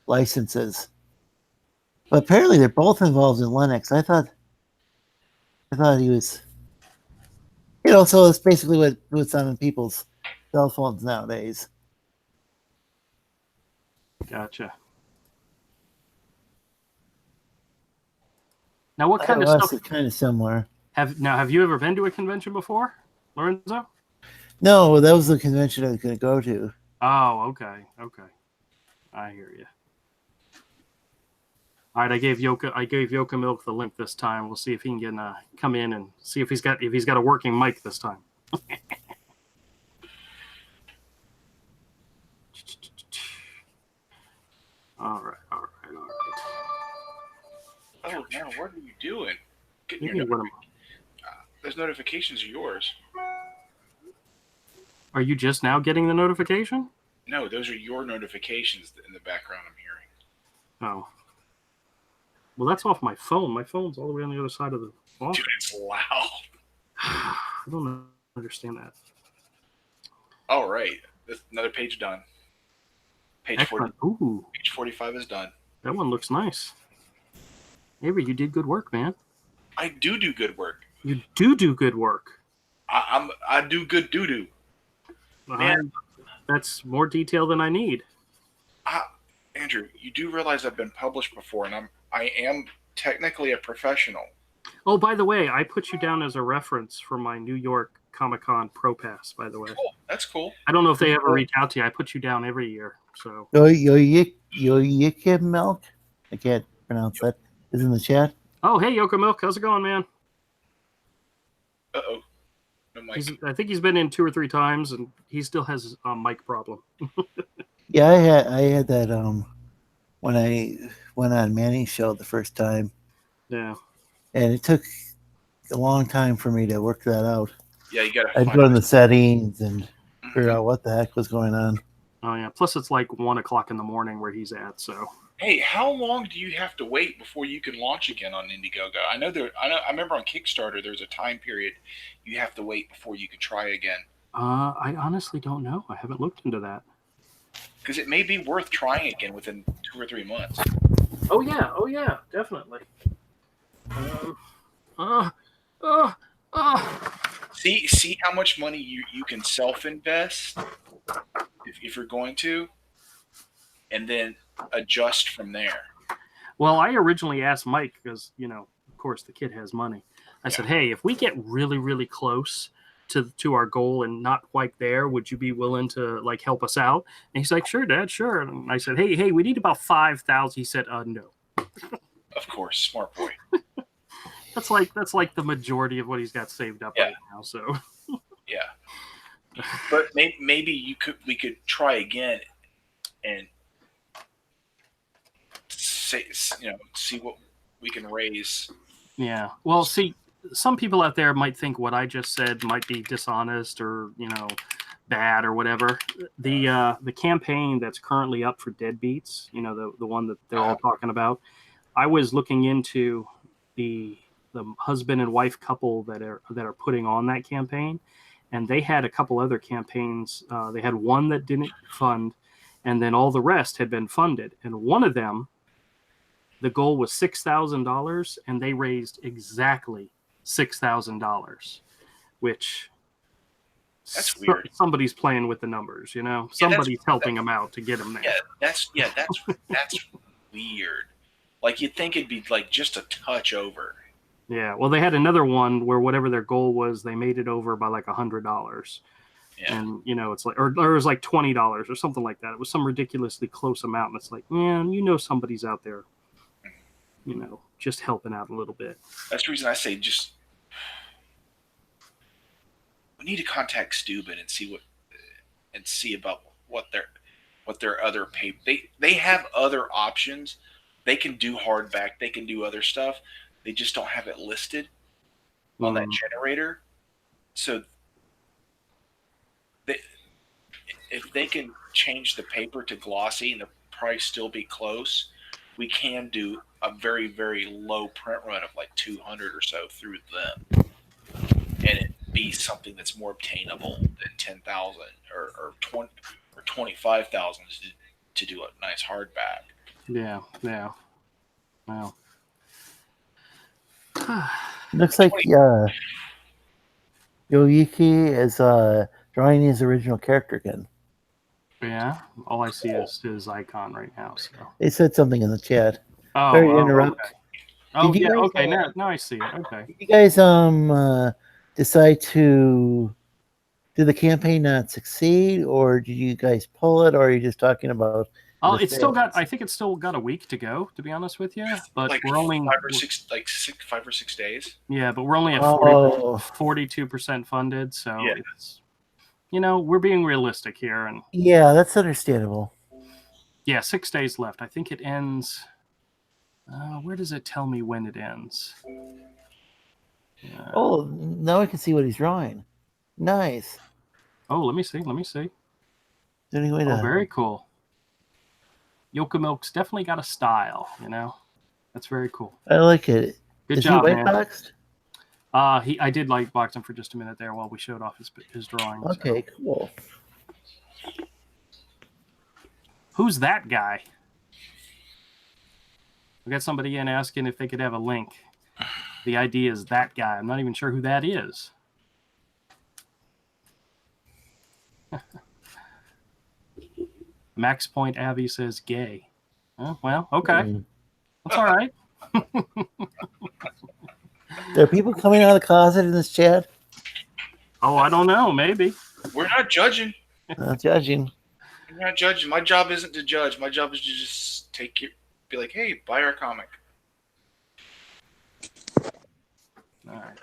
licenses. But apparently they're both involved in Linux. I thought he was, so it's basically what's on people's cell phones nowadays. Gotcha. Now, what kind of stuff is kind of similar? Have you ever been to a convention before, Lorenzo? No, that was the convention I was going to go to. Oh, okay. I hear you. All right, I gave Yoka Milk the link this time. We'll see if he can come in and see if he's got a working mic this time. All right. Oh man, what are you doing? Getting Yeah, those notifications are yours. Are you just now getting the notification? No, those are your notifications in the background I'm hearing. Oh. Well, that's off my phone. My phone's all the way on the other side of the office. Dude, it's loud. I don't understand that. All right. Another page done. Page 40. Ooh. Page 45 is done. That one looks nice. Avery, you did good work, man. I do good work. You do good work. I do good doo-doo. Man, that's more detail than I need. Andrew, you do realize I've been published before, and I am technically a professional. Oh, by the way, I put you down as a reference for my New York Comic-Con Pro Pass, by the way. Cool. That's cool. I don't know if they ever reach out to you. I put you down every year. So Yoka Milk? I can't pronounce that. Is in the chat. Oh, hey, Yoka Milk. How's it going, man? Uh-oh. No mic. I think he's been in 2 or 3 times, and he still has a mic problem. Yeah, I had that when I went on Manning's show the first time. Yeah. And it took a long time for me to work that out. Yeah, you gotta. I'd go in the settings and figure out what the heck was going on. Oh yeah. Plus, it's like 1:00 in the morning where he's at. So. Hey, how long do you have to wait before you can launch again on Indiegogo? I remember on Kickstarter there's a time period you have to wait before you can try again. I honestly don't know. I haven't looked into that. Because it may be worth trying again within 2 or 3 months. Oh yeah, definitely. See how much money you can self-invest if you're going to, and then adjust from there. Well, I originally asked Mike because, of course, the kid has money. I said, hey, if we get really, really close to our goal and not quite there, would you be willing to help us out? And he's like, sure, Dad, sure. And I said, hey, we need about 5,000. He said, no. Of course, smart boy. That's like the majority of what he's got saved up right now. So yeah, but maybe we could try again and see what we can raise. Yeah. Well, see, some people out there might think what I just said might be dishonest or bad or whatever. The campaign that's currently up for Deadbeats, you know, the one that they're all talking about. I was looking into the husband and wife couple that are putting on that campaign, and they had a couple other campaigns. They had one that didn't fund, and then all the rest had been funded. And one of them, the goal was $6,000, and they raised exactly $6,000, which that's weird. Somebody's playing with the numbers, you know. Somebody's helping them out to get them there. That's weird. Like you'd think it'd be like just a touch over. Yeah, well, they had another one where whatever their goal was, they made it over by like $100. Yeah. And you know, it's like, or it was like $20 or something like that. It was some ridiculously close amount, and it's like, man, you know, somebody's out there, you know, just helping out a little bit. That's the reason I say just we need to contact Steuben and see about what their other pay. They have other options. They can do hardback. They can do other stuff. They just don't have it listed on that generator. So if they can change the paper to glossy and the price still be close, we can do a very, very low print run of like 200 or so through them. And it be something that's more obtainable than 10,000 or 20 or 25,000 to do a nice hardback. Yeah. Wow. Looks like Yoiki is drawing his original character again. Yeah, all I see is his icon right now. So they said something in the chat. Oh, sorry to interrupt. Okay. Oh, yeah, guys, okay. Now I see it. Okay. Did you guys decide to did the campaign not succeed, or did you guys pull it, or are you just talking about? Oh, it's still got. I think it's still got a week to go. To be honest with you, but like we're only 5 or 6 days. Yeah, but we're only at 42% funded. So it's, you know, we're being realistic here, and yeah, that's understandable. Yeah, 6 days left. I think it ends. Where does it tell me when it ends? Oh, now I can see what he's drawing. Nice. Oh, let me see. Anyway, very cool. Yoka Milk's definitely got a style, you know. That's very cool. I like it. Good Is job, he man. white-boxed? I did light box him for just a minute there while we showed off his drawings. Okay, cool. Who's that guy? We got somebody in asking if they could have a link. The idea is that guy. I'm not even sure who that is. Max Point Avi says gay. Oh, well, okay. That's all right. There are people coming out of the closet in this chat? Oh, I don't know. Maybe. We're not judging. Not judging. We're not judging. My job isn't to judge. My job is to just be like, hey, buy our comic. All right.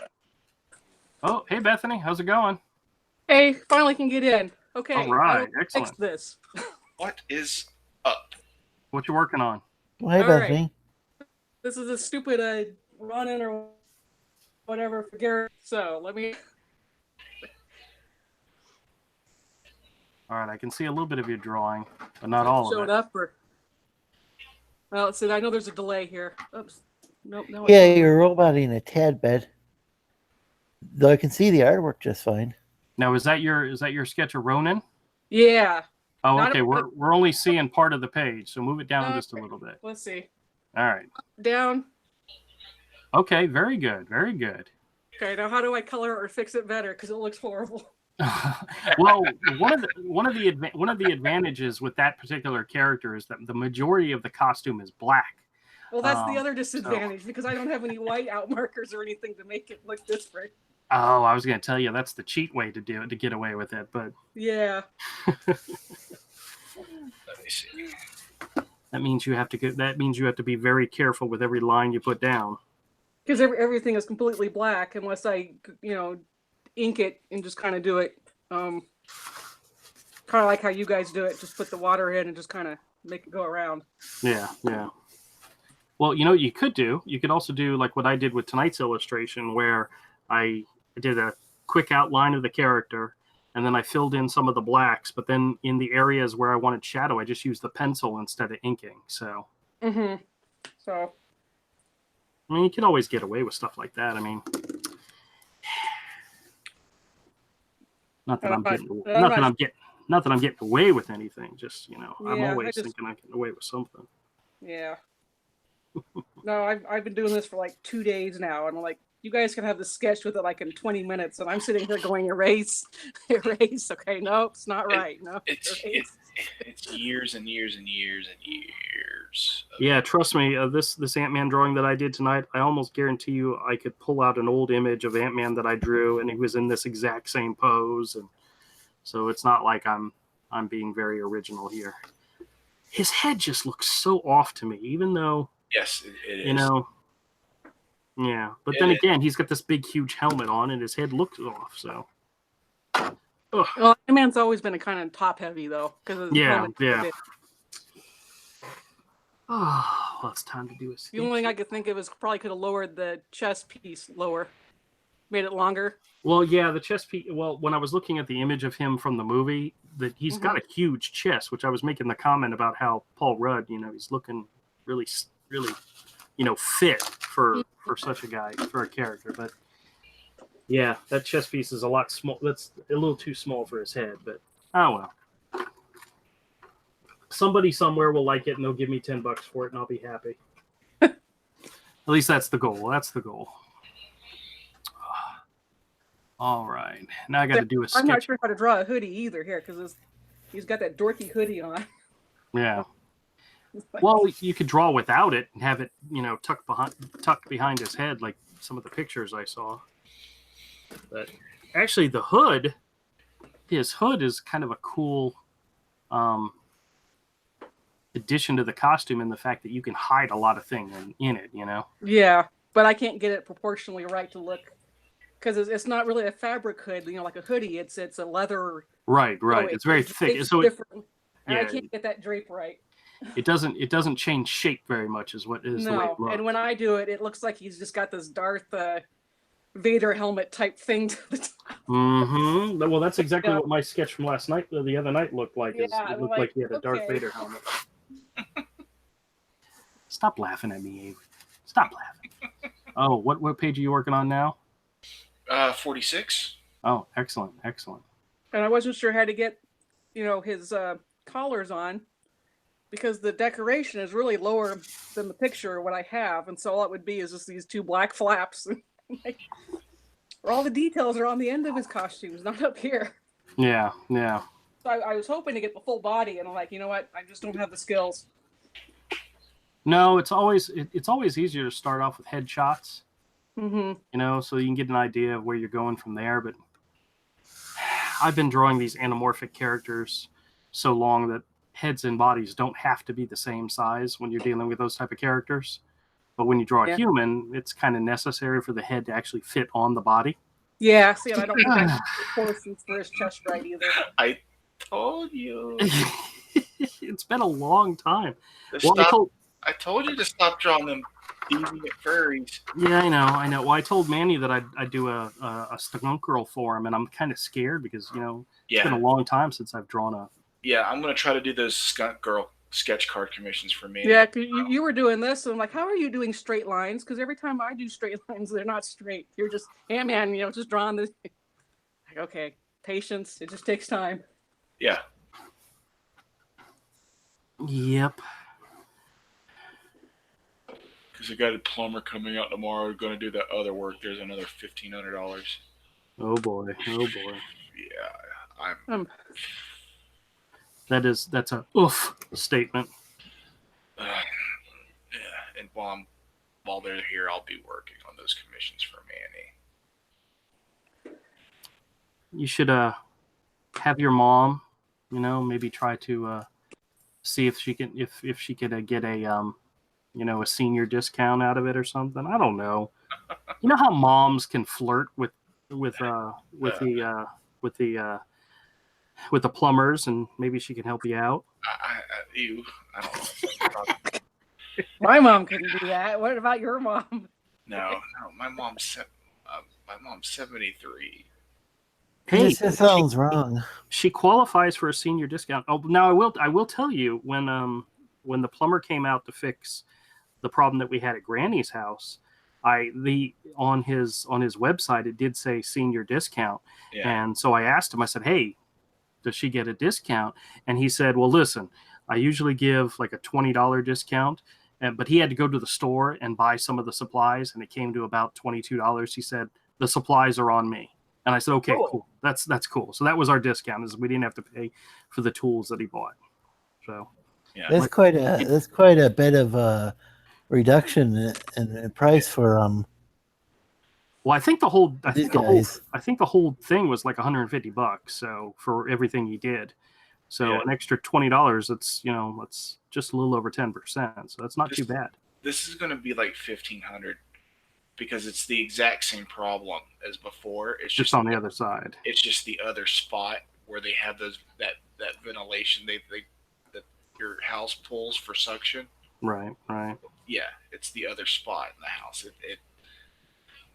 Oh, hey, Bethany. How's it going? Hey, finally can get in. Okay. All right. Excellent. Fix this. What is up? What you working on? Well, hey, Bethany. Right. This is a stupid run-in or whatever for Garrett. So let me. All right, I can see a little bit of your drawing, but not all of it. Showed up or. Well, let's see. I know there's a delay here. Oops. Nope. No. Yeah, you're roboting a tad bit. Though I can see the artwork just fine. Now, is that your sketch of Ronin? Yeah. Oh, okay. We're only seeing part of the page, so move it down just a little bit. Let's see. All right. Down. Okay. Very good. Very good. Okay. Now, how do I color or fix it better? Because it looks horrible. Well, one of the advantages with that particular character is that the majority of the costume is black. Well, that's the other disadvantage because I don't have any white out markers or anything to make it look different. Oh, I was going to tell you that's the cheat way to do it to get away with it, but yeah. Let me see. That means you have to be very careful with every line you put down. Because everything is completely black unless I, ink it and just kind of do it. Kind of like how you guys do it. Just put the water in and just kind of make it go around. Yeah. Well, you could also do like what I did with tonight's illustration, where I did a quick outline of the character, and then I filled in some of the blacks. But then in the areas where I wanted shadow, I just used the pencil instead of inking. So, So, I mean, you can always get away with stuff like that. I mean, not that I'm getting away with anything. Just I'm always thinking I'm getting away with something. Yeah. No, I've been doing this for like 2 days now, and I'm like, you guys can have the sketch with it like in 20 minutes, and I'm sitting here going, erase. Okay, no, it's not right. No, it's years and years and years and years. Yeah, trust me. This Ant-Man drawing that I did tonight, I almost guarantee you I could pull out an old image of Ant-Man that I drew, and he was in this exact same pose, and so it's not like I'm being very original here. His head just looks so off to me, even though. Yes, it is. Yeah. But then again, he's got this big, huge helmet on, and his head looks off. So. Ugh. Well, Ant-Man's always been a kind of top heavy though, because yeah. Oh, well, it's time to do a sketch. The only thing I could think of is probably could have lowered the chest piece lower, made it longer. Well, yeah, the chest piece. Well, when I was looking at the image of him from the movie, that he's got a huge chest, which I was making the comment about how Paul Rudd, he's looking really, really, fit for such a guy, for a character. But yeah, that chest piece is a lot small. That's a little too small for his head. But oh well. Somebody somewhere will like it, and they'll give me $10 for it, and I'll be happy. At least that's the goal. That's the goal. All right, now I got to do a sketch. I'm not sure how to draw a hoodie either here, because he's got that dorky hoodie on. Yeah. Well, you could draw without it and have it, tucked behind his head, like some of the pictures I saw. But actually, his hood is kind of a cool addition to the costume, in the fact that you can hide a lot of things in it. Yeah, but I can't get it proportionally right to look, because it's not really a fabric hood, like a hoodie. It's a leather. Right. It's very thick. It's so different. And I can't get that drape right. It doesn't change shape very much, is what is the way it looks. And when I do it, it looks like he's just got this Darth Vader helmet type thing to the top. Well, that's exactly what my sketch from the other night looked like. It looked like he had a Darth Vader helmet. Stop laughing at me, Abe. Stop laughing. Oh, what page are you working on now? 46. Oh, excellent. And I wasn't sure how to get, his collars on, because the decoration is really lower than the picture what I have, and so all it would be is just these two black flaps. Where all the details are on the end of his costumes, not up here. Yeah. So I was hoping to get the full body, and I'm like, you know what? I just don't have the skills. No, it's always easier to start off with headshots. So you can get an idea of where you're going from there. But I've been drawing these anamorphic characters so long that heads and bodies don't have to be the same size when you're dealing with those type of characters. But when you draw a human, it's kind of necessary for the head to actually fit on the body. Yeah, see, and I don't have proportions for his chest right either. I told you. It's been a long time. I told you to stop drawing them deviant furries. Yeah, I know. Well, I told Manny that I'd do a skunk girl for him, and I'm kind of scared because, it's been a long time since I've drawn a... Yeah, I'm going to try to do those skunk girl sketch card commissions for me. Yeah, cause you were doing this, and I'm like, how are you doing straight lines? Because every time I do straight lines, they're not straight. You're just, man, just drawing this. Like, okay, patience. It just takes time. Yeah. Yep. Because I got a plumber coming out tomorrow, going to do that other work. There's another $1,500. Oh boy. Yeah, That's a oof statement. Yeah, and while they're here, I'll be working on those commissions for Manny. You should have your mom, maybe try to see if she can if she could get a a senior discount out of it or something. I don't know. You know how moms can flirt with the plumbers, and maybe she can help you out. I don't know. My mom couldn't do that. What about your mom? No, my mom's 73. Hey, This just sounds wrong. she qualifies for a senior discount. Oh, now I will tell you when the plumber came out to fix the problem that we had at Granny's house, on his website it did say senior discount, and so I asked him. I said, "Hey, does she get a discount?" And he said, "Well, listen, I usually give like a $20 discount, but he had to go to the store and buy some of the supplies, and it came to about $22." He said, "The supplies are on me." And I said, "Okay, cool. That's cool." So that was our discount, is we didn't have to pay for the tools that he bought. So Yeah. That's quite a bit of a reduction in price for well, I think the whole these guys. thing was like $150. So for everything he did, so an extra $20, it's just a little over 10%. So that's not too bad. This is going to be like $1,500 because it's the exact same problem as before. It's just on the other side. It's just the other spot where they have that ventilation that your house pulls for suction. Right. Yeah, it's the other spot in the house.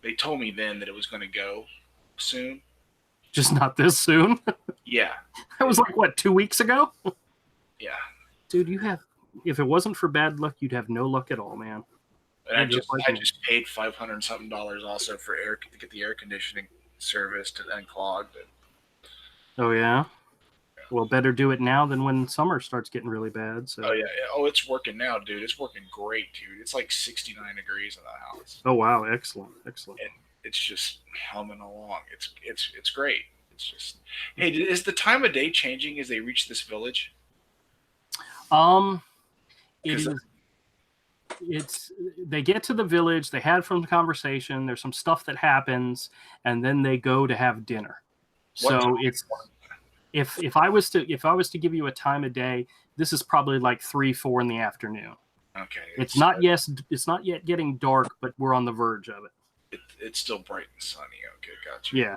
They told me then that it was going to go soon. Just not this soon. Yeah. That was like what, 2 weeks ago? Yeah. Dude, if it wasn't for bad luck, you'd have no luck at all, man. And I just paid $500 something also for to get the air conditioning serviced and unclogged. Oh yeah. Well, better do it now than when summer starts getting really bad. So. Oh yeah. Oh, it's working now, dude. It's working great, dude. It's like 69 degrees in the house. Oh wow, excellent. And it's just humming along. It's great. It's just, hey, is the time of day changing as they reach this village? They get to the village, they had some conversation, there's some stuff that happens, and then they go to have dinner. So it's if I was to give you a time of day, this is probably like 3-4 in the afternoon. Okay. It's not yet getting dark, but we're on the verge of it. It's still bright and sunny. Okay, gotcha. Yeah.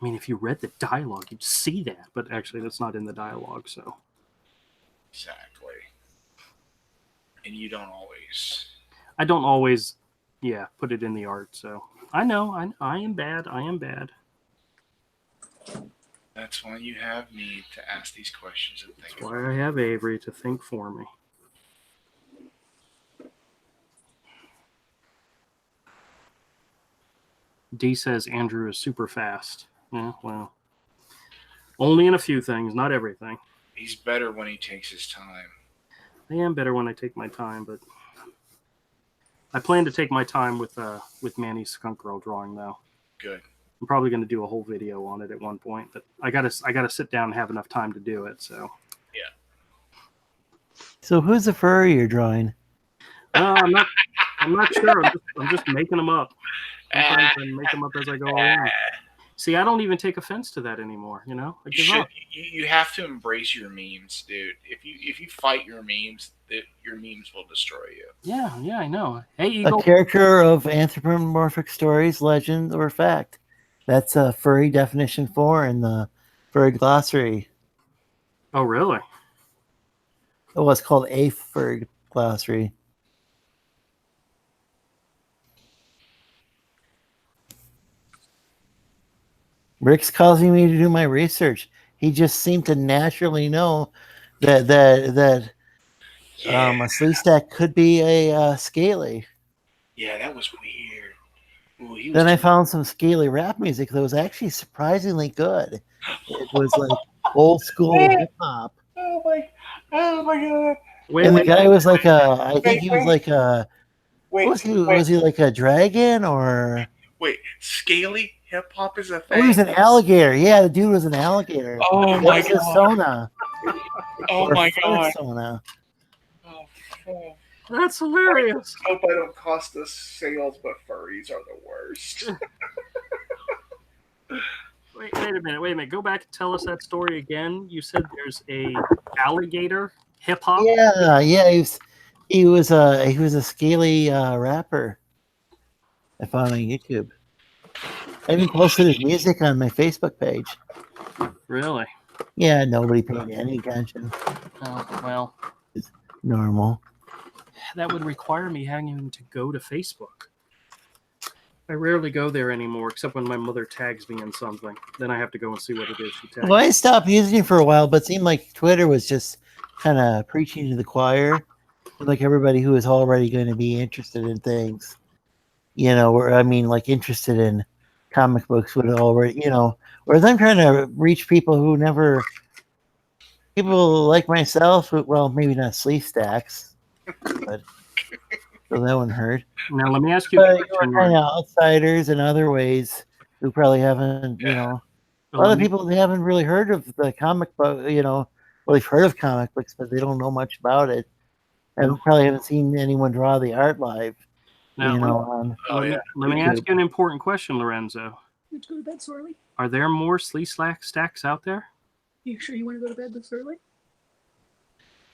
I mean, if you read the dialogue, you'd see that, but actually that's not in the dialogue, so. Exactly. And you don't always. I don't always, put it in the art, so. I know, I am bad. That's why you have me to ask these questions and think. That's why I have Avery to think for me. D says Andrew is super fast. Yeah, well, only in a few things, not everything. He's better when he takes his time. I am better when I take my time, but I plan to take my time with Manny's Skunk Girl drawing, though. Good. I'm probably going to do a whole video on it at one point, but I gotta sit down and have enough time to do it. So. Yeah. So who's the furry you're drawing? I'm not sure. I'm just making them up. Sometimes I make them up as I go along. See, I don't even take offense to that anymore. I give up. You have to embrace your memes, dude. If you fight your memes, your memes will destroy you. Yeah, I know. Hey, Eagle. A character of anthropomorphic stories, legend, or fact. That's a furry definition 4 in the furry glossary. Oh, really? Oh, it's called a furry glossary. Rick's causing me to do my research. He just seemed to naturally know that a Sleestack could be a Scaly. Yeah, that was weird. Ooh, Then I found some Scaly rap music that was actually surprisingly good. It was like old school hip hop. Oh my god! The guy was like I think he was like a. Was he like a dragon or? Wait, Scaly hip hop is a thing. Oh, he was an alligator. Yeah, the dude was an alligator. Oh my god! Persona. Oh my god! Persona. Oh. That's hilarious. I hope I don't cost us sales, but furries are the worst. Wait a minute. Go back and tell us that story again. You said there's a alligator hip hop. Yeah. He was a Scaly rapper. I found on YouTube. I even posted his music on my Facebook page. Really? Yeah, nobody paid any attention. Oh, well. It's normal. that would require me having to go to Facebook. I rarely go there anymore, except when my mother tags me in something. Then I have to go and see what it is she tags. Well, I stopped using it for a while, but it seemed like Twitter was just kind of preaching to the choir. Like everybody who is already going to be interested in things, like interested in comic books would already, whereas I'm trying to reach people who never, people like myself, well, maybe not sleeve stacks, but so that one hurt. Now, let me ask you But a question. kind of outsiders in other ways who probably haven't, a lot of people they haven't really heard of the comic book, well, they've heard of comic books, but they don't know much about it. And probably haven't seen anyone draw the art live. Now, let me ask you an important question, Lorenzo. You have to go to bed so early? Are there more sleeve stacks out there? You sure you want to go to bed this early?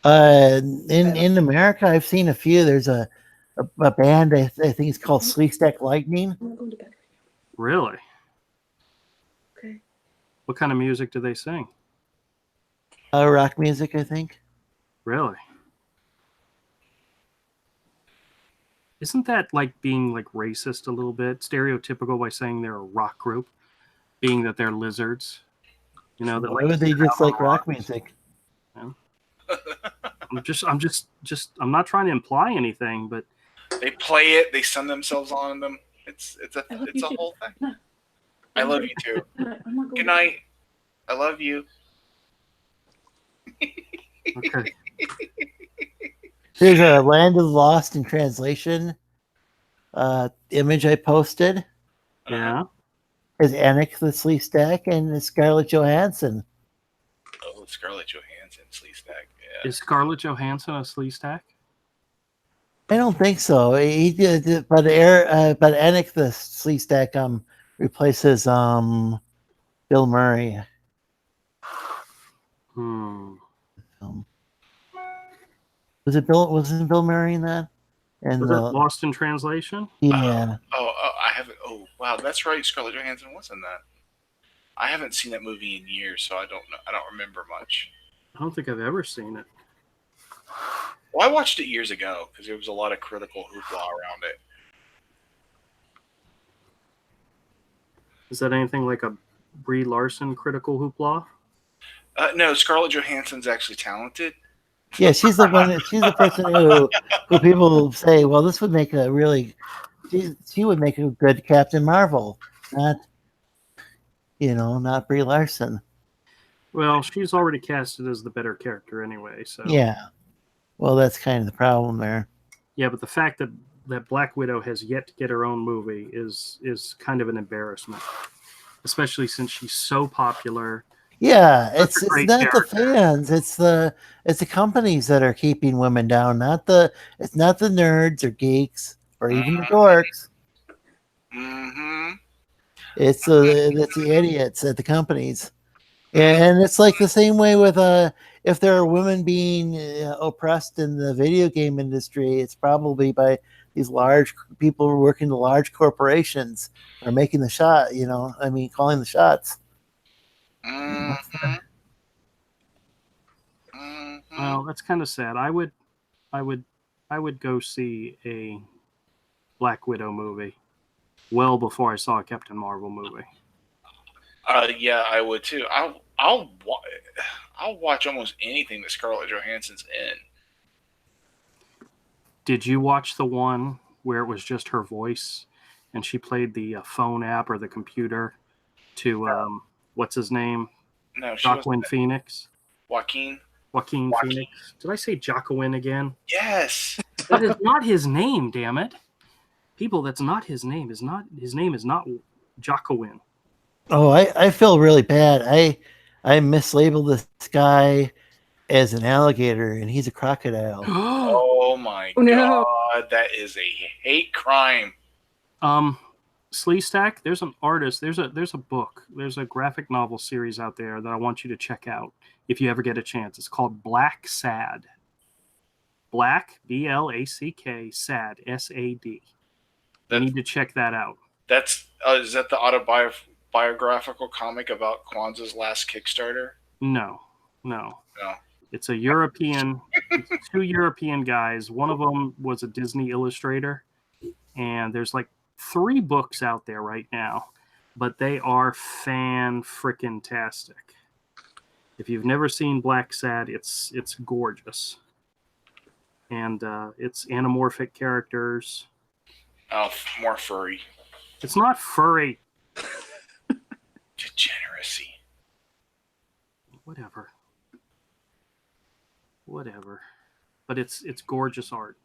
In America, I've seen a few. There's a band I think it's called Sleeve Stack Lightning. I'm not going to bed. Really? Okay. What kind of music do they sing? Rock music, I think. Really? Isn't that like being like racist a little bit, stereotypical by saying they're a rock group, being that they're lizards? That why would they just like rock music? Yeah. I'm not trying to imply anything, but they play it, they sun themselves on them. It's a whole thing. No. I love you too. Good night. I love you. Okay. There's a Land of the Lost in translation image I posted. Yeah. Is Anik the sleeve stack and Scarlett Johansson. Oh, Scarlett Johansson sleeve stack. Yeah. Is Scarlett Johansson a sleeve stack? I don't think so. He did, but Anik the sleeve stack replaces Bill Murray. Wasn't Bill Murray in that? And was it Lost in Translation? Yeah. I haven't. Oh, wow, that's right. Scarlett Johansson was in that. I haven't seen that movie in years, so I don't know. I don't remember much. I don't think I've ever seen it. Well, I watched it years ago because there was a lot of critical hoopla around it. Is that anything like a Brie Larson critical hoopla? No, Scarlett Johansson's actually talented. Yeah, she's the one. She's the person who people say, well, this would make a really. She would make a good Captain Marvel, not Brie Larson. Well, she's already casted as the better character anyway, so yeah. Well, that's kind of the problem there. Yeah, but the fact that Black Widow has yet to get her own movie is kind of an embarrassment, especially since she's so popular. Yeah, it's not character. the fans. It's the companies that are keeping women down. It's not the nerds or geeks or even the dorks. Mm-hmm. It's the idiots at the companies, and it's like the same way with if there are women being oppressed in the video game industry, it's probably by these large people who work in the large corporations are making the shot. Calling the shots. Well, that's kind of sad. I would go see a Black Widow movie well before I saw a Captain Marvel movie. Yeah, I would too. I'll watch almost anything that Scarlett Johansson's in. Did you watch the one where it was just her voice and she played the phone app or the computer to what's his name? No, Joaquin Phoenix. Joaquin Phoenix. Did I say Joaquin again? Yes. That is not his name, damn it. People, that's not his name. His name is not Joaquin. Oh, I feel really bad. I mislabeled this guy as an alligator and he's a crocodile. Oh my god, that is a hate crime. Sleestack, there's an artist, there's a book, there's a graphic novel series out there that I want you to check out if you ever get a chance. It's called Black Sad. Black, B-L-A-C-K, Sad, S-A-D. You need to check that out. That's is that the autobiographical comic about Kwanzaa's last Kickstarter? No. It's a European, it's two European guys. One of them was a Disney illustrator, and there's like 3 books out there right now, but they are fan-frickin-tastic. If you've never seen Black Sad, it's gorgeous, and it's anamorphic characters. Oh, more furry. It's not furry. Degeneracy. Whatever. But it's gorgeous art,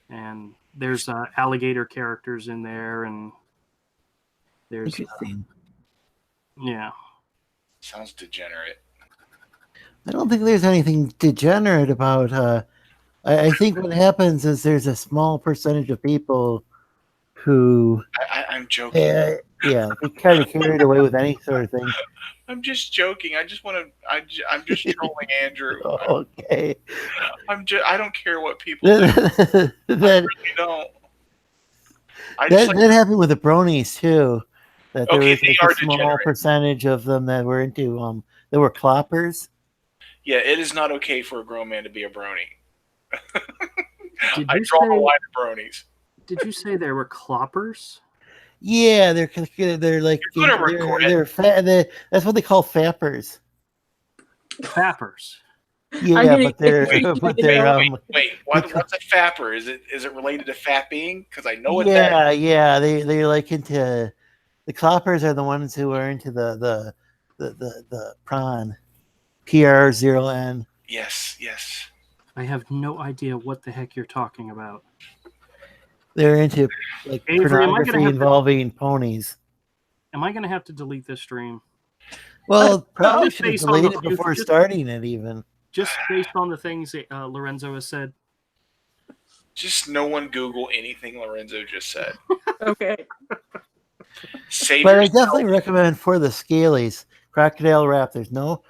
and there's alligator characters in there, and there's Interesting. yeah. Sounds degenerate. I don't think there's anything degenerate about. I think what happens is there's a small percentage of people who, I'm joking. yeah, they kind of carried away with any sort of thing. I'm just joking. I just want to. I'm just trolling Andrew. Okay. I don't care what people do. I that really don't. that happened with the bronies too. That there Okay, was they like are a small degenerate. percentage of them that were into that were cloppers. Yeah, it is not okay for a grown man to be a brony. Did I you draw the say- line at bronies. Did you say there were cloppers? Yeah, they're like You're gonna record it. that's what they call fappers. Fappers. Yeah, mean, but they're Wait, what's a fapper? Is it related to fapping? Because I know what that. yeah, they're like into the cloppers are the ones who are into the prawn, PR0N. Yes. I have no idea what the heck you're talking about. They're into like Avery, am I gonna pornography have to- involving ponies. Am I going to have to delete this stream? Well, probably Just should have based on the deleted it few- before just- starting it even. Just based on the things that, Lorenzo has said. Just no one Google anything Lorenzo just said. Okay. Save But I yourself. definitely recommend for the scalies, crocodile wrap. There's no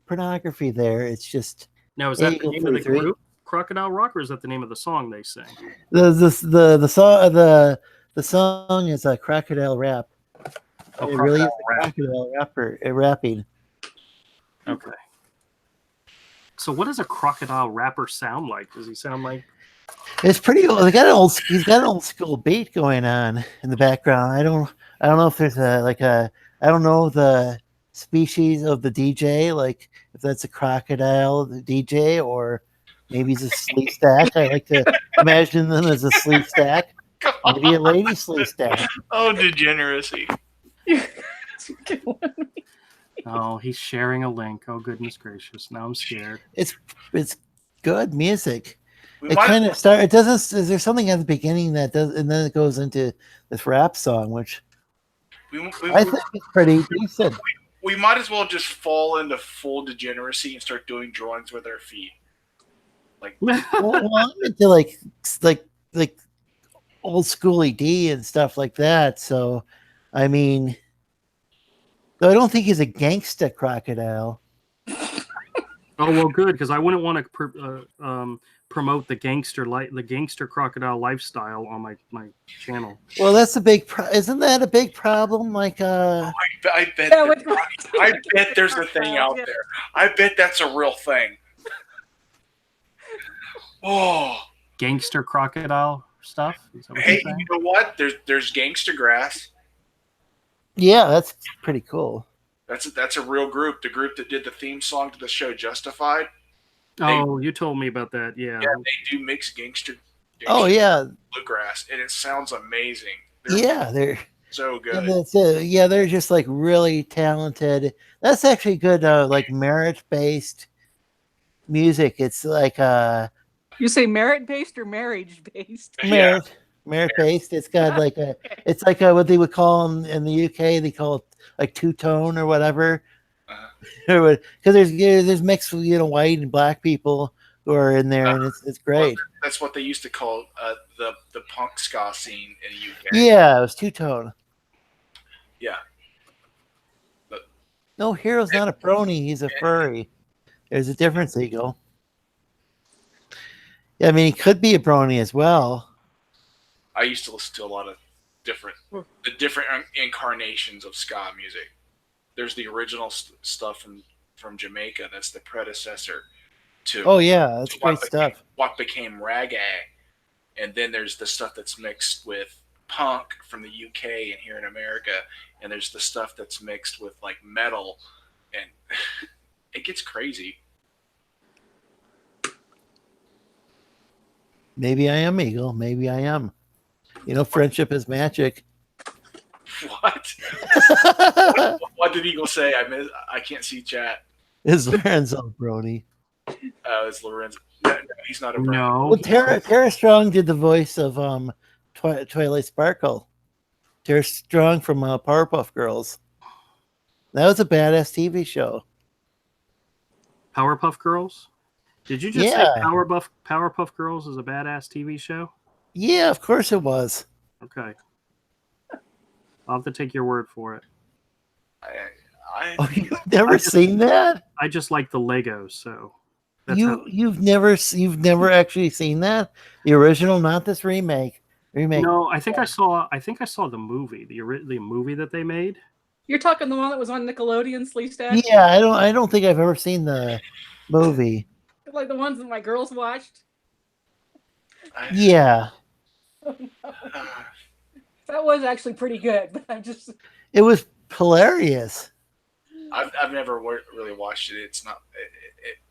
pornography there. It's just Now, is that the Eagle name of the 43? group, Crocodile Rock, or is that the name of the song they sing? the song is a crocodile rap. Oh, It really is Crocodile a Rap. crocodile rapping. Okay. So, what does a crocodile rapper sound like? Does he sound like? It's pretty old. He's got an old school beat going on in the background. I don't know if there's I don't know the species of the DJ, like if that's a crocodile, the DJ, or maybe he's a sleeve stack. I like to imagine them as a sleeve stack. Maybe a lady sleeve stack. Oh, degeneracy. Oh, he's sharing a link. Oh, goodness gracious! Now I'm scared. It's good music. We It might, kind of start. It doesn't. Is there something at the beginning that does, and then it goes into this rap song, which I think is pretty decent. we might as well just fall into full degeneracy and start doing drawings with our feet. Like, Well, I'm into like old school ED and stuff like that. So, I mean, though I don't think he's a gangsta crocodile. Oh well, good, because I wouldn't want to promote the gangster crocodile lifestyle on my channel. Well, that's a big. Isn't that a big problem? Like, I bet. Yeah, with- I bet there's a thing out Yeah. there. I bet that's a real thing. Oh, Gangster crocodile stuff. Is that what hey, you're saying? you know what? There's gangster grass. yeah, that's pretty cool. That's a real group. The group that did the theme song to the show Justified. Oh, you told me about that. Yeah. Yeah, they do mix gangster Oh yeah, bluegrass, and it sounds amazing. yeah, they're. So And good. that's it. Yeah, they're just like really talented. That's actually good, like merit-based music. It's like You say merit based or marriage based? Yeah. merit-based. It's got like it's like what they would call in the UK. They call it like two-tone or whatever. Because there's mixed, white and black people who are in there, and it's great. That's what they used to call the punk ska scene in the UK. Yeah, it was two-tone. Yeah. But No, Hero's not a brony. He's a furry. There's a difference, Eagle. Yeah, I mean, he could be a brony as well. I used to listen to a lot of different incarnations of ska music. There's the original stuff from from Jamaica. That's the predecessor to Oh yeah, that's great stuff. What became reggae, and then there's the stuff that's mixed with punk from the UK and here in America, and there's the stuff that's mixed with like metal, and it gets crazy. Maybe I am Eagle. Maybe I am. You know, friendship is magic. What? What did Eagle say? I can't see chat. It's Lorenzo Brody. It's Lorenzo. No, he's not a brand. No. Well, Tara Strong did the voice of Twilight Sparkle. Tara Strong from Powerpuff Girls. That was a badass TV show. Powerpuff Girls? Did you just say Yeah. Powerpuff Girls is a badass TV show? Yeah, of course it was. Okay. I'll have to take your word for it. Oh, you've never seen that? I just like the Legos, so that's You've never actually seen that? The original, not this remake. No, I think I saw the movie, the movie that they made. You're talking the one that was on Nickelodeon, Sleestat? Yeah, I don't think I've ever seen the movie. Like the ones that my girls watched? Yeah. That was actually pretty good, but It was hilarious. I've never really watched it. It's not.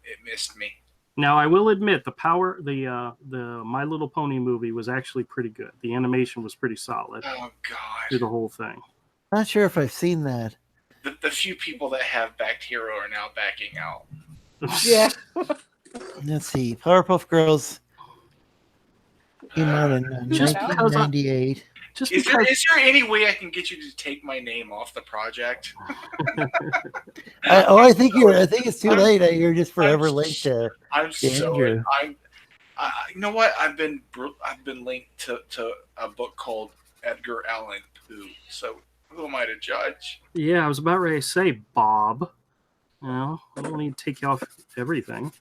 It missed me. Now I will admit the My Little Pony movie was actually pretty good. The animation was pretty solid. Oh God! Through the whole thing. Not sure if I've seen that. The few people that have backed Hero are now backing out. yeah. Let's see. Powerpuff Girls came out in 1998. Is there any way I can get you to take my name off the project? I think it's too late. You're just forever linked to. Andrew. You know what? I've been linked to a book called Edgar Allan Poe. So who am I to judge? Yeah, I was about ready to say Bob. You know, I don't need to take you off everything.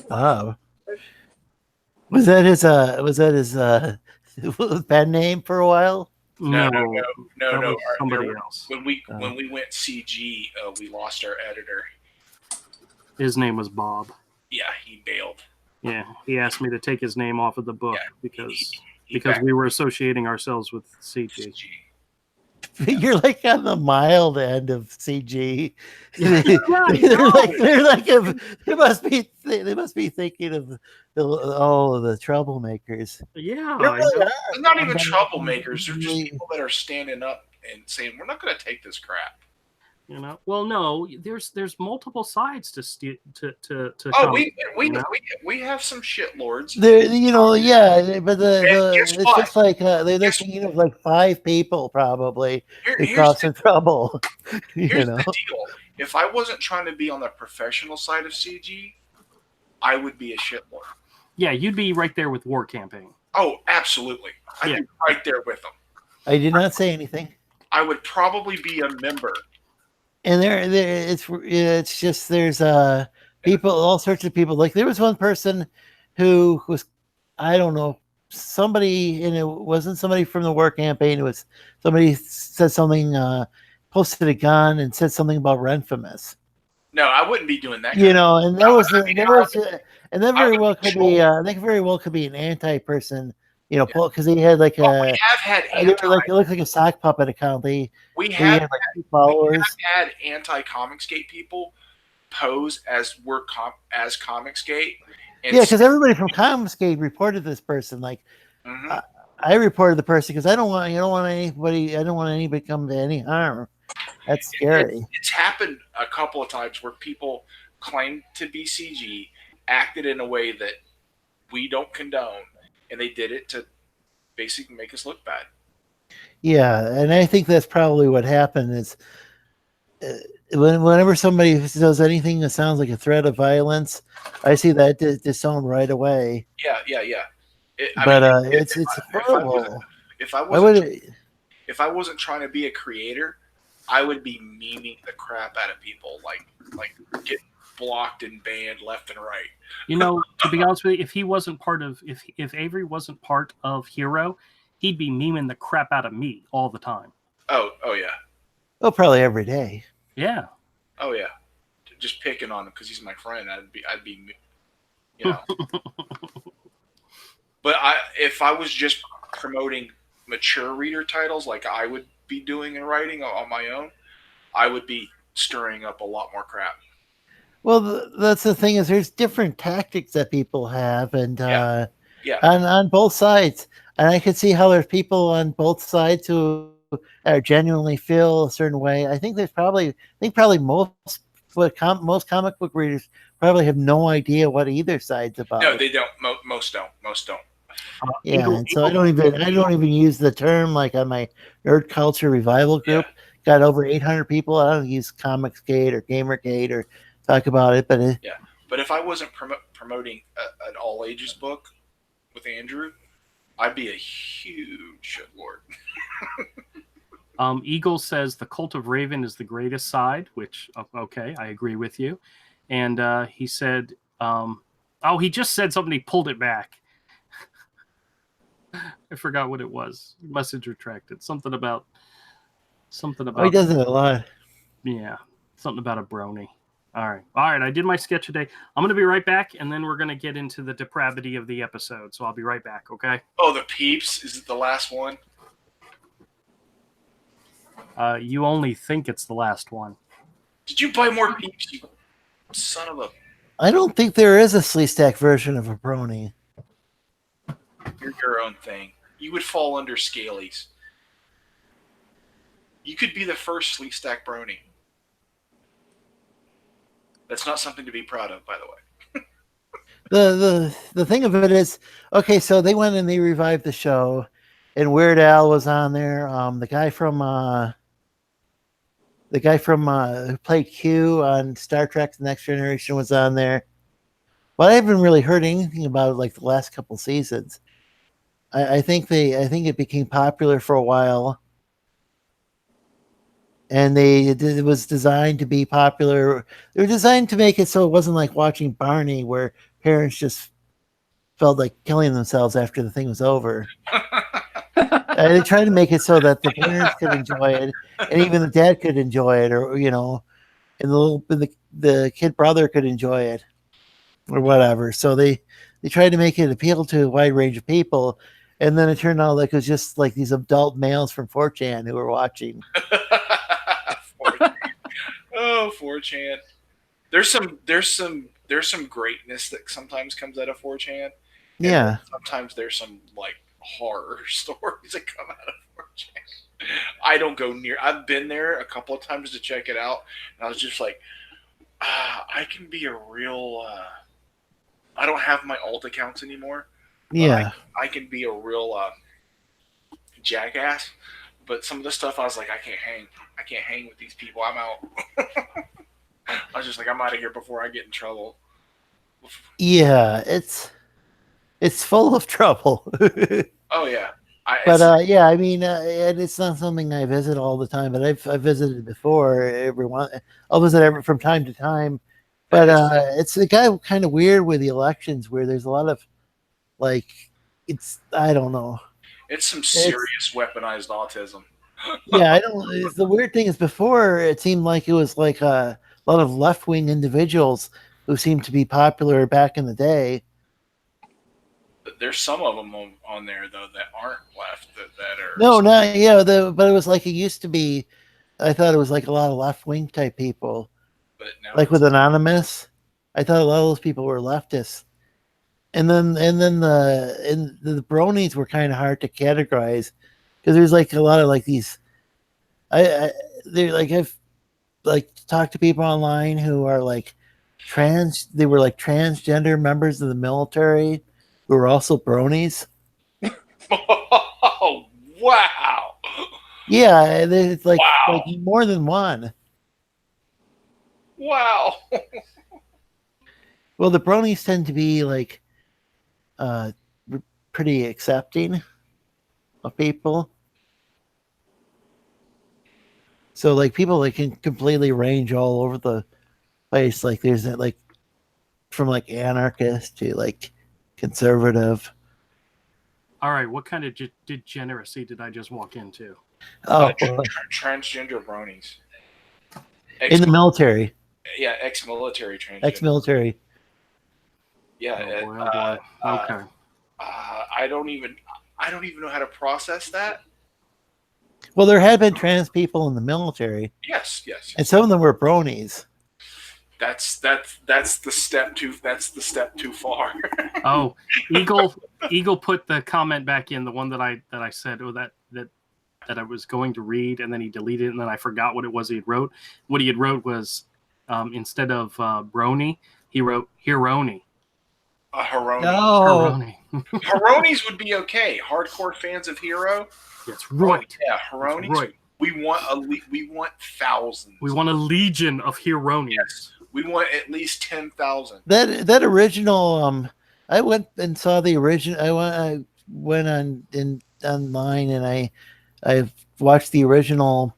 Bob. Was that his pen name for a while? No. Somebody else. When we went CG, we lost our editor. His name was Bob. Yeah, he bailed. Yeah, he asked me to take his name off of the book because backed we were associating ourselves with CG. You're like on the mild end of CG. They must be thinking of the troublemakers. Yeah, They're not even troublemakers. They're just people that are standing up and saying, "We're not going to take this crap." You know, well, no, there's multiple sides to. Oh, we have some shitlords. But it's just like they're thinking of like 5 people probably who caused some trouble. Here's the deal: if I wasn't trying to be on the professional side of CG, I would be a shitlord. Yeah, you'd be right there with War Camping. Oh, absolutely! I'd be right there with them. I did not say anything. I would probably be a member. And it's just there's people, all sorts of people. Like there was one person who was, I don't know, somebody, and it wasn't somebody from the War Campaign. It was somebody said something, posted a gun and said something about Renfamous. No, I wouldn't be doing that. And that very well could be. That very well could be an anti-person. Because he had like we have had it looked like a sock puppet account. We have had 2 followers. We have had anti-Comicsgate people pose as Comicsgate. Yeah, because everybody from Comicsgate reported this person. Like, I reported the person because I don't want anybody to come to any harm. That's scary. It's happened a couple of times where people claimed to be CG, acted in a way that we don't condone. And they did it to basically make us look bad. Yeah, and I think that's probably what happened. Is whenever somebody does anything that sounds like a threat of violence, I see that disown right away. Yeah. It's horrible. If I wasn't trying to be a creator, I would be memeing the crap out of people, like get blocked and banned left and right. To be honest with you, if Avery wasn't part of Hero, he'd be memeing the crap out of me all the time. Oh yeah. Oh, probably every day. Yeah. Oh yeah. just picking on him because he's my friend. I'd be, you know. But if I was just promoting mature reader titles like I would be doing and writing on my own, I would be stirring up a lot more crap. Well, that's the thing, is there's different tactics that people have, and Yeah. on both sides. And I could see how there's people on both sides who genuinely feel a certain way. I think most comic book readers probably have no idea what either side's about. No, they don't. Most don't. Most don't. Yeah, and so I don't even use the term, like on my nerd culture revival group. Yeah. Got over 800 people. I don't use Comicsgate or Gamergate or talk about it, but But if I wasn't promoting an all ages book with Andrew, I'd be a huge shitlord. Eagle says the Cult of Raven is the greatest side, which, okay, I agree with you. And he said, he just said something. He pulled it back. I forgot what it was. Message retracted. Something about. Oh, he does it a lot. Yeah, something about a brony. All right. I did my sketch today. I'm going to be right back, and then we're going to get into the depravity of the episode. So I'll be right back. Okay. Oh, the Peeps, is it the last one? You only think it's the last one. Did you buy more Peeps, you son of a... I don't think there is a Sleestack version of a brony. You're your own thing. You would fall under Scalies. You could be the first Sleestack brony. That's not something to be proud of, by the way. The thing of it is, okay, so they went and they revived the show, and Weird Al was on there. The guy from who played Q on Star Trek: The Next Generation was on there. But I haven't really heard anything about it like the last couple seasons. I think it became popular for a while, and it was designed to be popular. They were designed to make it so it wasn't like watching Barney, where parents just felt like killing themselves after the thing was over. They tried to make it so that the parents could enjoy it, and even the dad could enjoy it, or and the kid brother could enjoy it, or whatever. So they tried to make it appeal to a wide range of people, and then it turned out like it was just like these adult males from 4chan who were watching. 4chan. Oh, 4chan. There's some greatness that sometimes comes out of 4chan. Yeah. Sometimes there's some like horror stories that come out of 4chan. I don't go near. I've been there a couple of times to check it out, and I was just like, I can be a real. I don't have my alt accounts anymore. Yeah. I can be a real jackass. But some of the stuff I was like, I can't hang with these people. I'm out. I was just like, I'm out of here before I get in trouble. Yeah, it's full of trouble. Oh yeah. I mean, and it's not something I visit all the time, but I've visited before. I'll visit from time to time. But it's the guy kind of weird with the elections, where there's a lot of like, I don't know. It's some serious weaponized autism. Yeah, I don't. The weird thing is, before it seemed like it was like a lot of left-wing individuals who seemed to be popular back in the day. There's some of them on there though that aren't left that are. No, but it was like it used to be. I thought it was like a lot of left-wing type people, But now like with Anonymous. I thought a lot of those people were leftists. And then the bronies were kind of hard to categorize, because there's like a lot of like these. I've like talked to people online who are like They were like transgender members of the military who were also bronies. Oh wow! Yeah, it's like more than one. Wow. Well, the bronies tend to be like pretty accepting of people. So like people like can completely range all over the place. Like there's like from like anarchist to like conservative. All right, what kind of degeneracy did I just walk into? Oh, Transgender bronies. in the military. Yeah, ex-military transgender. Ex-military. Yeah. Oh, boy, oh, boy. Okay. I don't even know how to process that. Well, there had been trans people in the military, Yes. and some of them were bronies. That's the step too. That's the step too far. Oh, Eagle put the comment back in, the one that I said, that I was going to read, and then he deleted it, and then I forgot what it was he had wrote. What he had wrote was, instead of brony, he wrote Hironi. A Hironi. No. Hironi. Hironis would be okay. Hardcore fans of Hero. That's right. Yeah, Hironis. Right. We want thousands. We want a legion of Hironis. Yes. We want at least 10,000. That original. I went and saw the original. I went online and I watched the original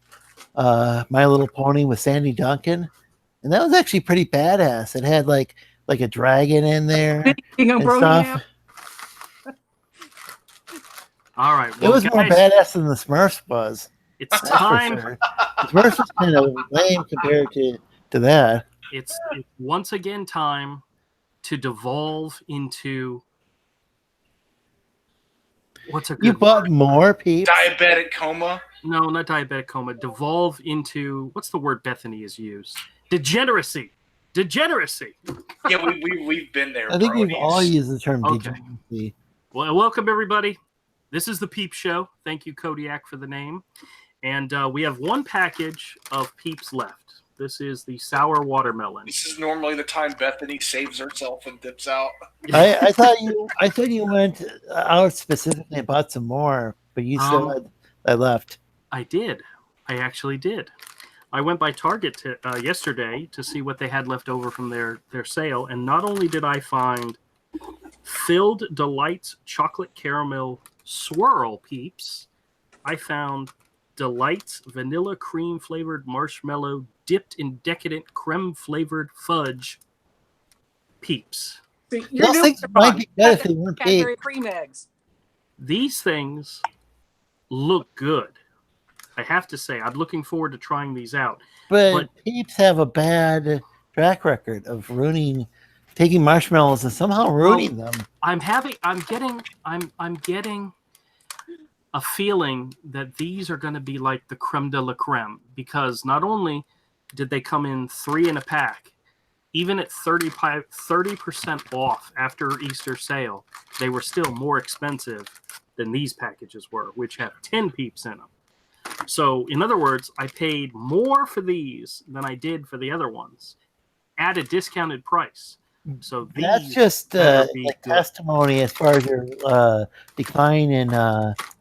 My Little Pony with Sandy Duncan, and that was actually pretty badass. It had like a dragon in there and stuff. All right. Well, it was more badass than the Smurfs was. It's time. Sure. The Smurfs was kind of lame compared to that. It's once again time to devolve into what's a good You bought word? more, Peeps? Diabetic coma. No, not diabetic coma. Devolve into, what's the word Bethany has used? Degeneracy. Yeah, we've been there. I think bronies. we've all used the term Okay. degeneracy. Well, welcome everybody. This is the Peep Show. Thank you, Kodiak, for the name. And we have one package of Peeps left. This is the sour watermelon. This is normally the time Bethany saves herself and dips out. I thought you went out specifically and bought some more, but you said I left. I did. I actually did. I went by Target yesterday to see what they had left over from their sale, and not only did I find Filled Delights chocolate caramel swirl Peeps, I found Delights vanilla cream flavored marshmallow dipped in decadent creme flavored fudge Peeps. Those things might be good if they weren't big. Cadbury cream eggs. These things look good. I have to say, I'm looking forward to trying these out. But Peeps have a bad track record of taking marshmallows and somehow ruining them. I'm getting a feeling that these are going to be like the creme de la creme, because not only did they come in 3 in a pack, even at 30% off after Easter sale, they were still more expensive than these packages were, which have 10 Peeps in them. So, in other words, I paid more for these than I did for the other ones at a discounted price. So that's just like testimony as far as your decline in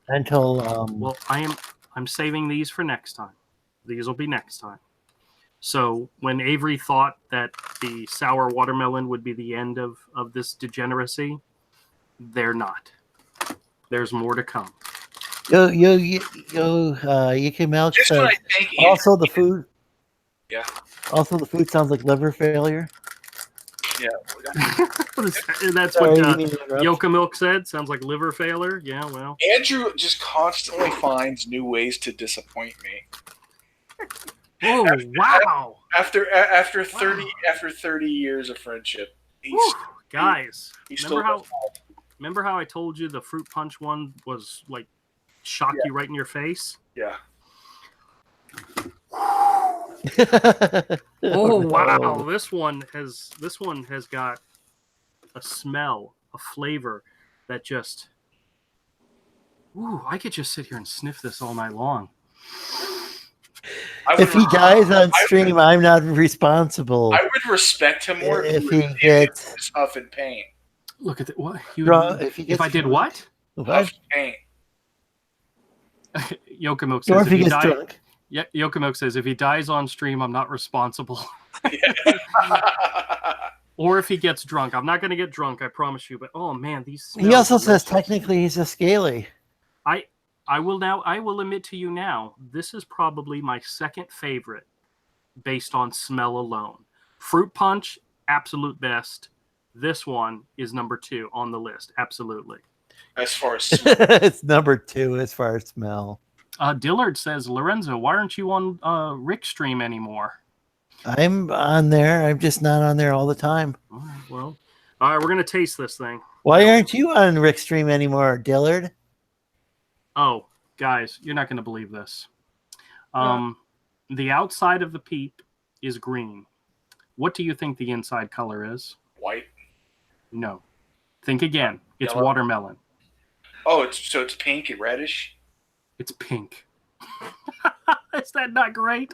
mental. Well, I'm saving these for next time. These will be next time. So when Avery thought that the sour watermelon would be the end of this degeneracy, they're not. There's more to come. You came out. Just when I think also the food. Yeah. Also the food sounds like liver failure. Yeah. That's what Yoka Milk said. Sounds like liver failure. Yeah, well. Andrew just constantly finds new ways to disappoint me. Oh, wow. After 30 years of friendship, guys, he's remember how I told you the fruit punch one was like shock you right in your face? Yeah. Oh wow! This one has got a smell, a flavor that just. Ooh, I could just sit here and sniff this all night long. If he dies on stream, I'm not responsible. I would respect him more if he gets huff and paint. Look at that! What? If I did what? Huff and paint. Yokamilk says if he gets drunk. Yeah, Yokamilk says if he dies on stream, I'm not responsible. Or if he gets drunk, I'm not going to get drunk, I promise you. But oh man, these. He also says technically he's a scaly. I will admit to you now, this is probably my second favorite based on smell alone. Fruit punch, absolute best. This one is number 2 on the list, absolutely. As far as smell. It's number 2 as far as smell. Dillard says, Lorenzo, why aren't you on Rick's stream anymore? I'm on there. I'm just not on there all the time. All right, well, all right, we're gonna taste this thing. Why aren't you on Rick's stream anymore, Dillard? Oh, guys, you're not gonna believe this. The outside of the Peep is green. What do you think the inside color is? White. No. Think again. It's Yellow. watermelon. Oh, it's pink and reddish. It's pink. Is that not great?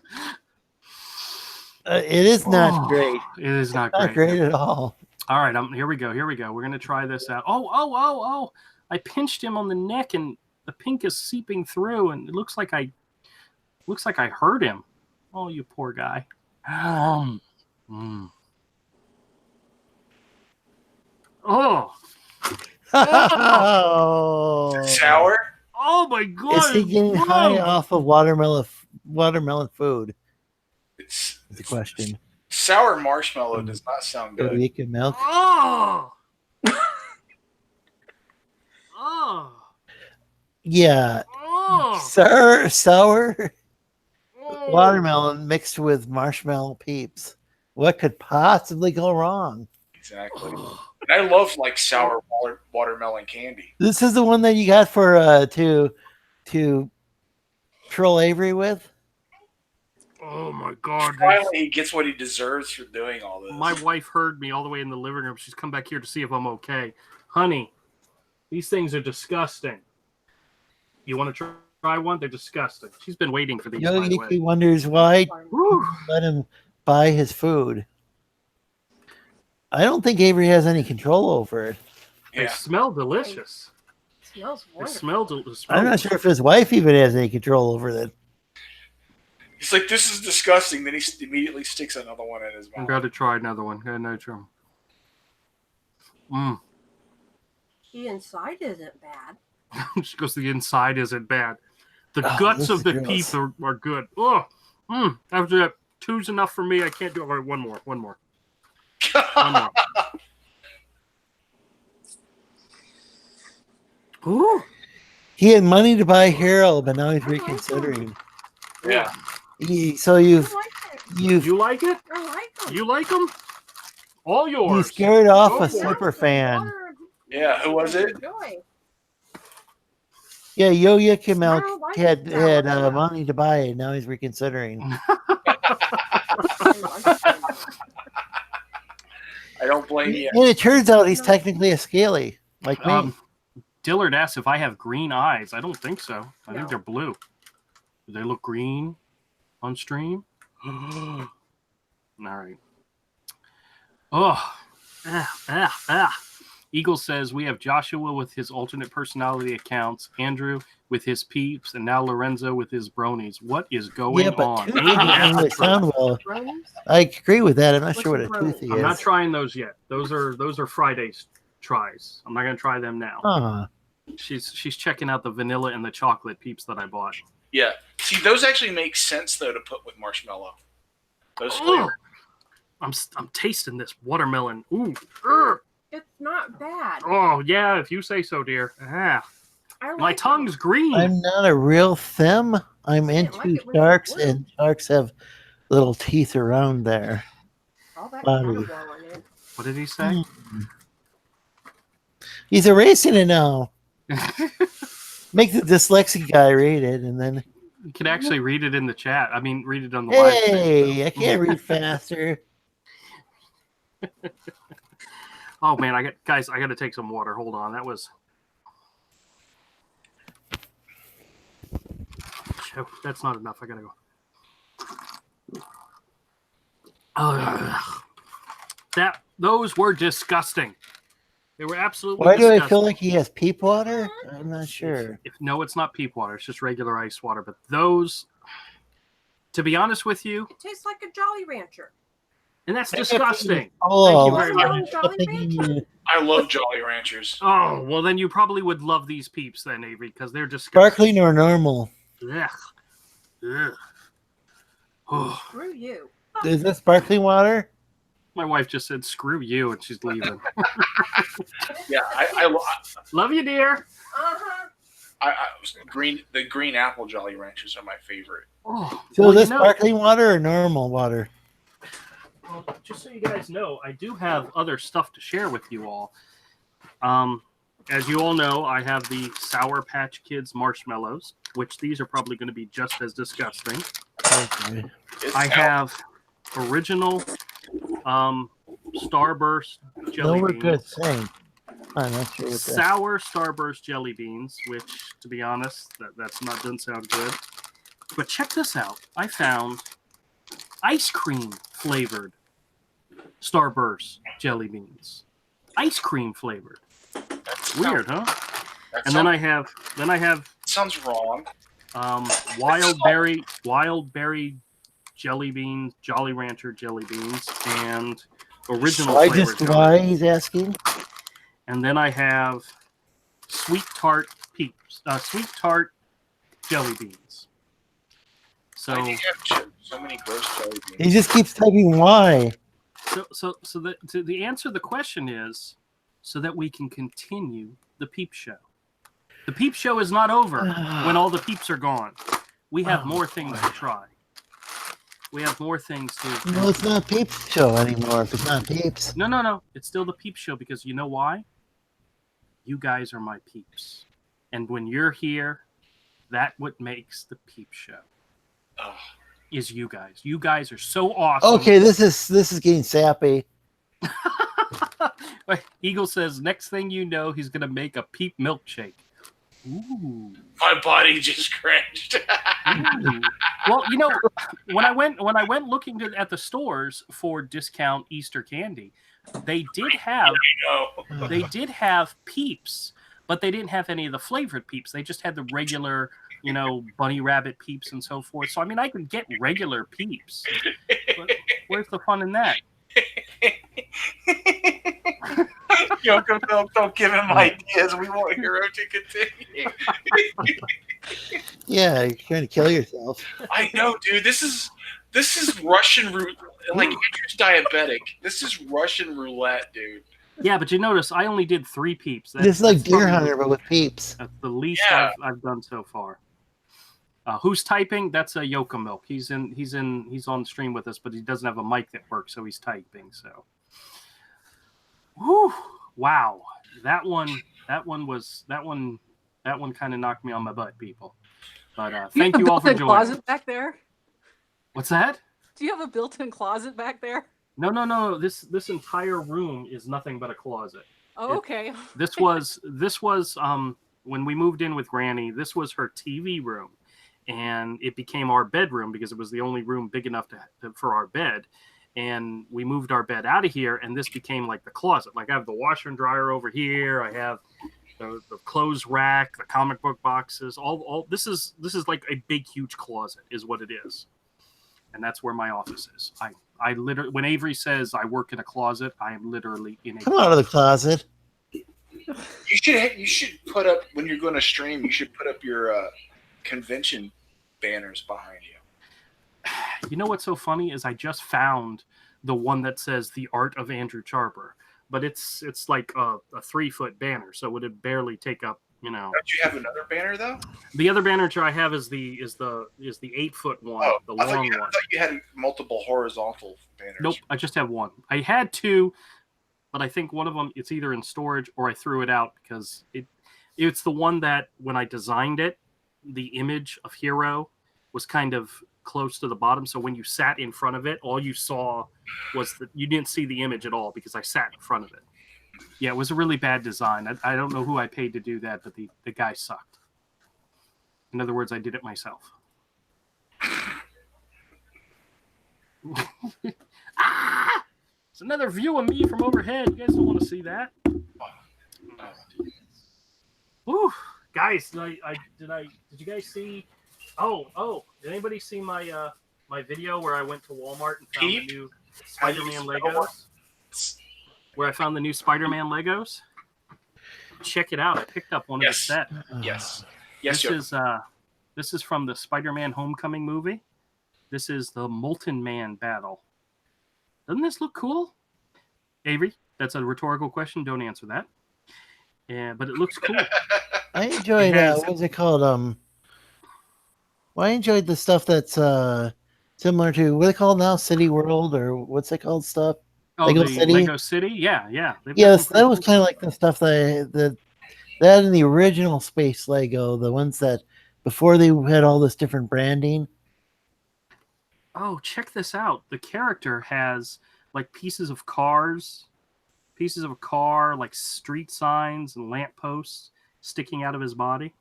It is not great. It is not Not great. great at all. All right, here we go. Here we go. We're gonna try this out. Oh! I pinched him on the neck, and the pink is seeping through, and it looks like I hurt him. Oh, you poor guy. Oh. Oh. Sour. Oh my God! Is he getting high off of watermelon food? It's Is the question. sour marshmallow does not sound good. Eureka milk. Oh. Oh. Yeah. Oh. Sour watermelon mixed with marshmallow Peeps. What could possibly go wrong? Exactly. And I love like sour watermelon candy. This is the one that you got for to troll Avery with. Oh my God! Finally, he gets what he deserves for doing all this. My wife heard me all the way in the living room. She's come back here to see if I'm okay. Honey, these things are disgusting. You want to try one? They're disgusting. She's been waiting for these. By the way. He wonders why Whew. let him buy his food. I don't think Avery has any control over it. They Yeah. smell delicious. It smells They wonderful. smell delicious. I'm not sure if his wife even has any control over it. He's like, this is disgusting. Then he immediately sticks another one in his I'm mouth. going to try another one. Yeah, no trouble. The inside isn't bad. She goes, the inside isn't bad. The Oh, guts this of is the gross. Peep are good. Oh, after that, two's enough for me. I can't do it. All right, one more. One more. Ooh. He had money to buy Harold, but now he's reconsidering. Yeah. So I you've like it. you like it? I like them. You like them? All yours. scared off Go a for it. super fan. Yeah, who was it? Enjoy. Yeah, Yo-Yo came out, I like had that. money to buy it. Now he's reconsidering. I don't blame you. And it turns out he's technically a scaly, like me. Dillard asked if I have green eyes. I don't think so. I think No. they're blue. Do they look green on stream? All right. Oh. Eagle says we have Joshua with his alternate personality accounts, Andrew with his Peeps, and now Lorenzo with his bronies. What is going Yeah, but on? toothy doesn't really sound well. Bronies? I agree with that. I'm not What's sure what a a brony? toothy I'm is. not trying those yet. Those are Friday's tries. I'm not going to try them now. Huh. She's checking out the vanilla and the chocolate Peeps that I bought. Yeah. See, those actually make sense though to put with marshmallow. Those Oh, flavors. I'm tasting this watermelon. Ooh. Urgh. It's not bad. Oh yeah, if you say so, dear. Ah, I like my them. tongue's green. I'm not a real them. I'm didn't like into it when it sharks, was and sharks have little teeth around there. All that body. watermelon in. What did he say? He's erasing it now. Make the dyslexic guy read it, and then You can actually read it in the chat. I mean, read it on the live stream. hey, I can't read faster. Oh man, I got to take some water. Hold on, that was. Oh, that's not enough. I gotta go. Those were disgusting. They were absolutely. Why do I disgusting. feel like he has peep water? I'm not sure. No, it's not Peep water. It's just regular ice water. But those, to be honest with you, It tastes like a Jolly Rancher. and that's disgusting. Oh, Thank you very much. I'm thinking, I love Jolly Ranchers. Oh, well, then you probably would love these Peeps then, Avery, because they're disgusting. sparkling or normal? Ugh. Ugh. Oh, Screw you. Is this sparkling water? my wife just said, "Screw you," and she's leaving. Yeah, Love you, dear. Uh-huh. the green apple Jolly Ranchers are my favorite. Oh, So well, is this you know, sparkling water or normal water? just so you guys know, I do have other stuff to share with you all. As you all know, I have the Sour Patch Kids marshmallows, which these are probably going to be just as disgusting. Okay. I have original Starburst jelly No, we're beans. good. Thanks. I'm not sure what that. Sour Starburst jelly beans, which, to be honest, doesn't sound good. But check this out. I found ice cream flavored Starburst jelly beans. Ice cream flavored. Weird, huh? And then I have sounds wrong. wild berry jelly beans, Jolly Rancher jelly beans, and original Why flavored jelly why beans. he's asking? And then I have sweet tart Peeps, sweet tart jelly beans. So Why do you have so many gross jelly beans? He just keeps typing why. So the answer to the question is so that we can continue the Peep Show. The Peep Show is not over when all the peeps are gone. We have more things to try. We have more things to. No, it's not Peeps show anymore. If it's not Peeps, No. It's still the Peep Show because you know why? You guys are my peeps, and when you're here, that's what makes the Peep Show. Ugh. Is you guys? You guys are so awesome. okay. This is getting sappy. Eagle says next thing you know, he's gonna make a peep milkshake. Ooh. My body just cringed. Ooh. Well, you know, when I went looking at the stores for discount Easter candy, they did have Peeps, but they didn't have any of the flavored Peeps. They just had the regular, bunny rabbit Peeps and so forth. So I mean, I could get regular Peeps. But where's the fun in that? Yoko, don't give him ideas. We want Hero to continue. Yeah, you're trying to kill yourself. I know, dude. This is Russian roulette. Like Andrew's diabetic. This is Russian roulette, dude. Yeah, but you notice I only did 3 Peeps. This is like that's Deer probably- Hunter, but with Peeps. That's the least Yeah. I've done so far. Who's typing? That's a Yoko Milk. He's on the stream with us, but he doesn't have a mic that works, so he's typing. So, whew, wow, that one kind of knocked me on my butt, people. But thank you all for joining. Closet back there? What's that? Do you have a built-in closet back there? No. This entire room is nothing but a closet. Oh, okay. This was when we moved in with Granny. This was her TV room. And it became our bedroom because it was the only room big enough for our bed. And we moved our bed out of here, and this became like the closet. Like I have the washer and dryer over here. I have the clothes rack, the comic book boxes. All this is like a big, huge closet, is what it is. And that's where my office is. I literally, when Avery says I work in a closet, I am literally in a. Come out of the closet. You should put up when you're going to stream. You should put up your convention banners behind you. You know what's so funny is I just found the one that says the art of Andrew Charper, but it's like a 3-foot banner, so it would barely take up. Don't you have another banner though? The other banner I have is the 8-foot one, the long one. I thought you had multiple horizontal banners. Nope, I just have one. I had 2, but I think one of them it's either in storage or I threw it out because it's the one that when I designed it, the image of Hero was kind of close to the bottom. So when you sat in front of it, all you saw was that you didn't see the image at all because I sat in front of it. Yeah, it was a really bad design. I don't know who I paid to do that, but the guy sucked. In other words, I did it myself. It's another view of me from overhead. You guys don't want to see that. Whew. Guys, did you guys see? Oh! Did anybody see my my video where I went to Walmart and found the new Spider-Man Legos? Where I found the new Spider-Man Legos? Check it out! I picked up one of the set. Yes. This is from the Spider-Man Homecoming movie. This is the Molten Man battle. Doesn't this look cool? Avery, that's a rhetorical question. Don't answer that. Yeah, but it looks cool. I enjoyed what was it called? Well, I enjoyed the stuff that's Similar to what they call now, City World, or what's it called stuff? Oh, Lego the City? Lego City? Yeah, yeah. They've got Yes, some that pretty was cool kind of stuff. like the stuff that and the original Space Lego, the ones that before they had all this different branding. Oh, check this out. The character has like pieces of cars, pieces of a car, like street signs and lampposts sticking out of his body.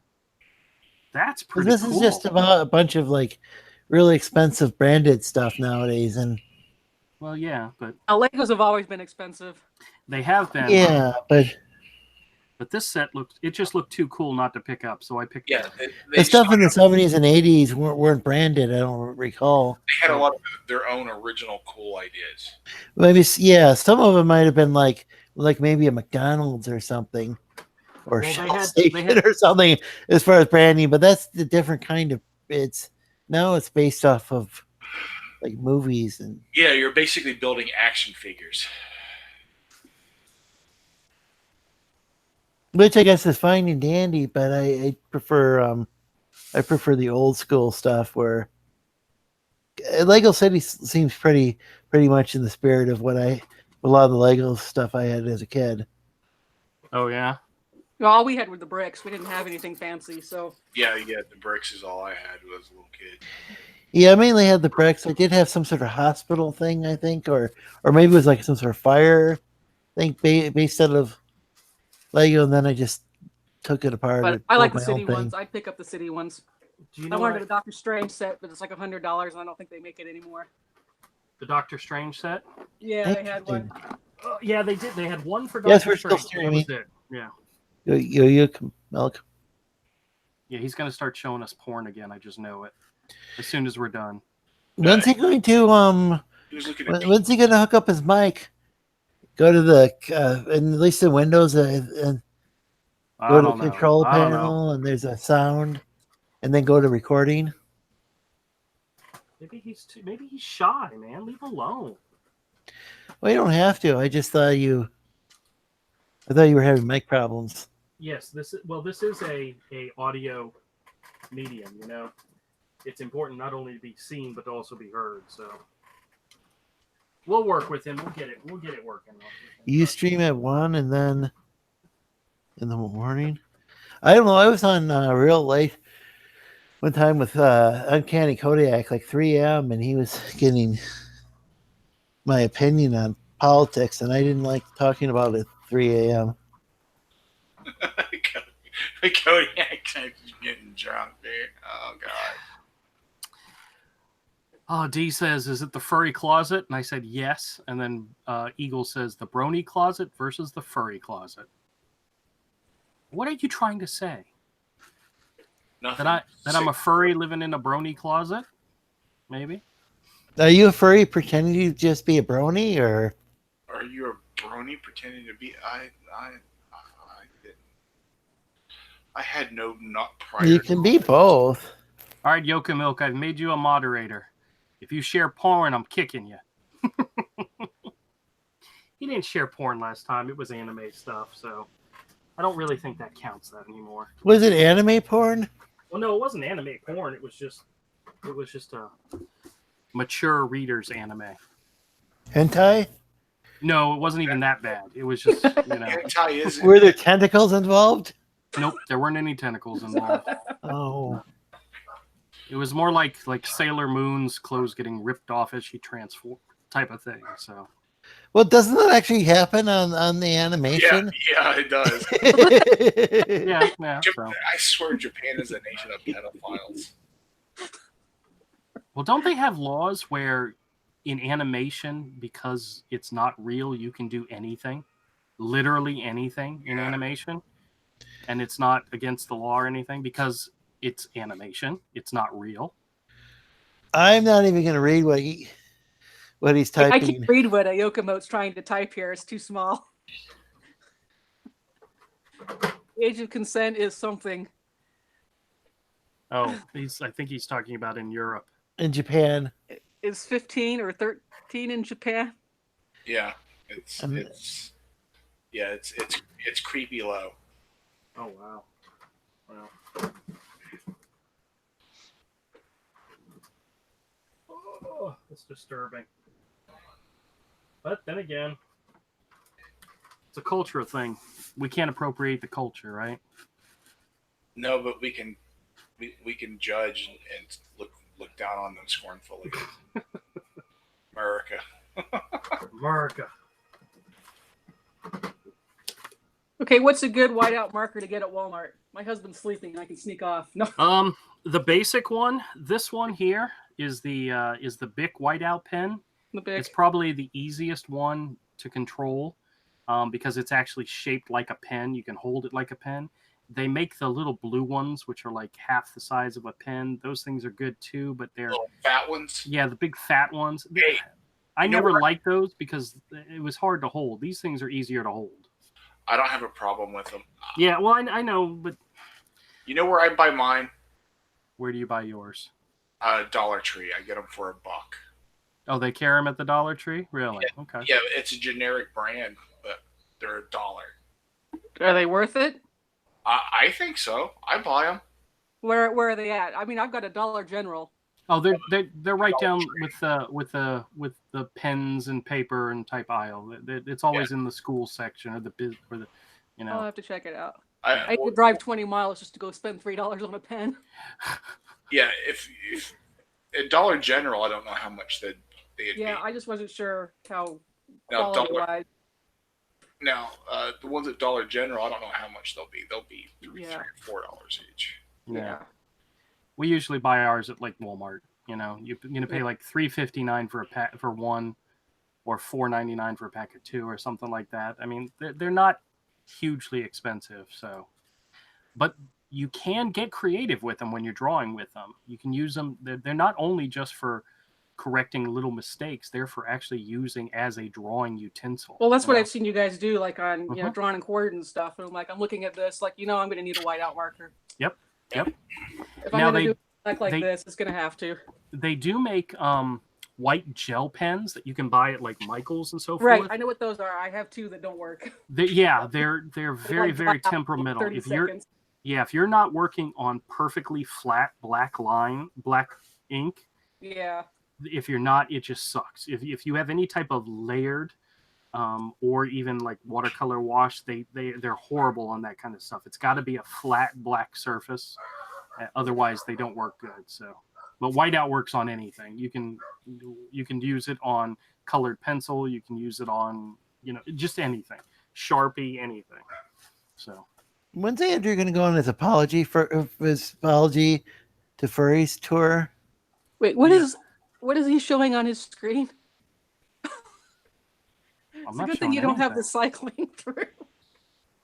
That's 'Cause pretty this cool. is just about a bunch of like really expensive branded stuff nowadays, and Well, yeah, but Legos have always been expensive. they have been. yeah, but But this set just looked too cool not to pick up, so I picked it Yeah, up. the stuff in the 70s and 80s weren't branded. I don't recall. they had a lot of their own original cool ideas. Maybe yeah, some of them might have been like maybe a McDonald's or something, or Well, Shell they Station had or something as far as branding. But that's the different kind of. It's now it's based off of like movies and Yeah, you're basically building action figures. which I guess is fine and dandy. But I prefer the old school stuff where Lego City seems pretty much in the spirit of a lot of the Lego stuff I had as a kid. Oh yeah. Well, all we had were the bricks. We didn't have anything fancy, so Yeah, the bricks is all I had when I was a little kid. Yeah, I mainly had the bricks. I did have some sort of hospital thing, I think, or maybe it was like some sort of fire thing based out of Lego, and then I just took it apart. but and I like built the my own city thing. ones. I'd pick up the city ones. Do you I know wanted what a Doctor Strange set, but it's like $100, and I don't think they make it anymore. the Doctor Strange set? Yeah, they had one. Yeah, they did. They had one for Doctor Yes, we're still Strange. That was streaming. it. Yeah. You milk. Yeah, he's gonna start showing us porn again. I just know it. As soon as we're done. When's he going to He was looking at When's he going to hook up his mic? Go to the and at least in Windows and I go to the don't know. control I don't know. panel and there's a sound, and then go to recording. Maybe he's shy, man. Leave him alone. Well, you don't have to. I just thought I thought you were having mic problems. Yes, this is a audio medium, you know. It's important not only to be seen but to also be heard, so we'll work with him. We'll get it working. You stream at 1 and then in the morning. I don't know. I was on real late one time with Uncanny Kodiak, like 3 a.m., and he was getting my opinion on politics, and I didn't like talking about it at 3 a.m. Kodiak type is getting drunk, dude. Oh god. Oh, D says, "Is it the furry closet?" And I said yes. And then Eagle says, "The brony closet versus the furry closet." What are you trying to say? Nothing. That I'm a furry living in a brony closet? Maybe. Are you a furry pretending to just be a brony, or Are you a brony pretending to be? I didn't. I had no not prior. you can be both? All right, Yoka Milk, I've made you a moderator. If you share porn, I'm kicking you. He didn't share porn last time. It was anime stuff, so I don't really think that counts that anymore. Was it anime porn? Well, no, it wasn't anime porn. It was just a mature readers anime. Hentai? No, it wasn't even that bad. It was just, Hentai is Were there tentacles involved? Nope, there weren't any tentacles involved. Oh, It was more like Sailor Moon's clothes getting ripped off as she transformed type of thing. So, well, doesn't that actually happen on the animation? Yeah, it does. yeah. So. I swear Japan is a nation of pedophiles. Well, don't they have laws where in animation, because it's not real, you can do anything, literally anything in animation, and it's not against the law or anything because it's animation, it's not real. I'm not even going to read what he's typing. I can't read what a Yokomote's trying to type here. It's too small. Age of consent is something. Oh, I think he's talking about in Europe. In Japan. Is 15 or 13 in Japan? Yeah, it's creepy low. Oh wow. it's disturbing. But then again, it's a cultural thing. We can't appropriate the culture, right? No, but we can judge and look down on them scornfully. America. America. Okay, what's a good whiteout marker to get at Walmart? My husband's sleeping and I can sneak off. No. The basic one, this one here is the Bic whiteout pen. The big. It's probably the easiest one to control because it's actually shaped like a pen. You can hold it like a pen. They make the little blue ones, which are like half the size of a pen. Those things are good too, but they're Little fat ones. yeah, the big fat ones. Hey, I you know never what? liked those because it was hard to hold. These things are easier to hold. I don't have a problem with them. Yeah, well, I know, but You know where I buy mine? where do you buy yours? Dollar Tree. I get them for $1. Oh, they carry them at the Dollar Tree? Really? Okay. Yeah, it's a generic brand, but they're $1. Are they worth it? I think so. I buy them. Where are they at? I mean, I've got a Dollar General. Oh, they're right down with the pens and paper and type aisle. It's always in the school section or the you know. I'll have to check it out. I I had to drive 20 miles just to go spend $3 on a pen. yeah, if at Dollar General, I don't know how much they'd Yeah, be. I just wasn't sure how Now, quality-wise. The ones at Dollar General, I don't know how much they'll be. They'll be Yeah. $3 or $4 each. Yeah. We usually buy ours at like Walmart. You know, you're gonna pay like $3.59 for a pack for one, or $4.99 for a pack of two, or something like that. I mean, they're not hugely expensive. So, but you can get creative with them when you're drawing with them. You can use them. They're not only just for correcting little mistakes; they're for actually using as a drawing utensil. Well, that's you what know? I've seen you guys do, like on Uh-huh. drawing and quartered and stuff. And I'm like, I'm looking at this, like, I'm going to need a whiteout marker. Yep. If Now I'm going they- to do like they- this, it's going to have to. They do make white gel pens that you can buy at like Michael's and so Right. forth. I know what those are. I have two that don't work. They're very like very black, temperamental. 30 If you're seconds. if you're not working on perfectly flat black ink, Yeah. if you're not, it just sucks. If you have any type of layered or even like watercolor wash, they're horrible on that kind of stuff. It's got to be a flat black surface, otherwise they don't work good. So, but whiteout works on anything. You can use it on colored pencil. You can use it on just anything, Sharpie, anything. So. When's Andrew going to go on his apology to Furry's tour? Wait, what is he showing on his screen? It's a good thing you don't have the cycling through.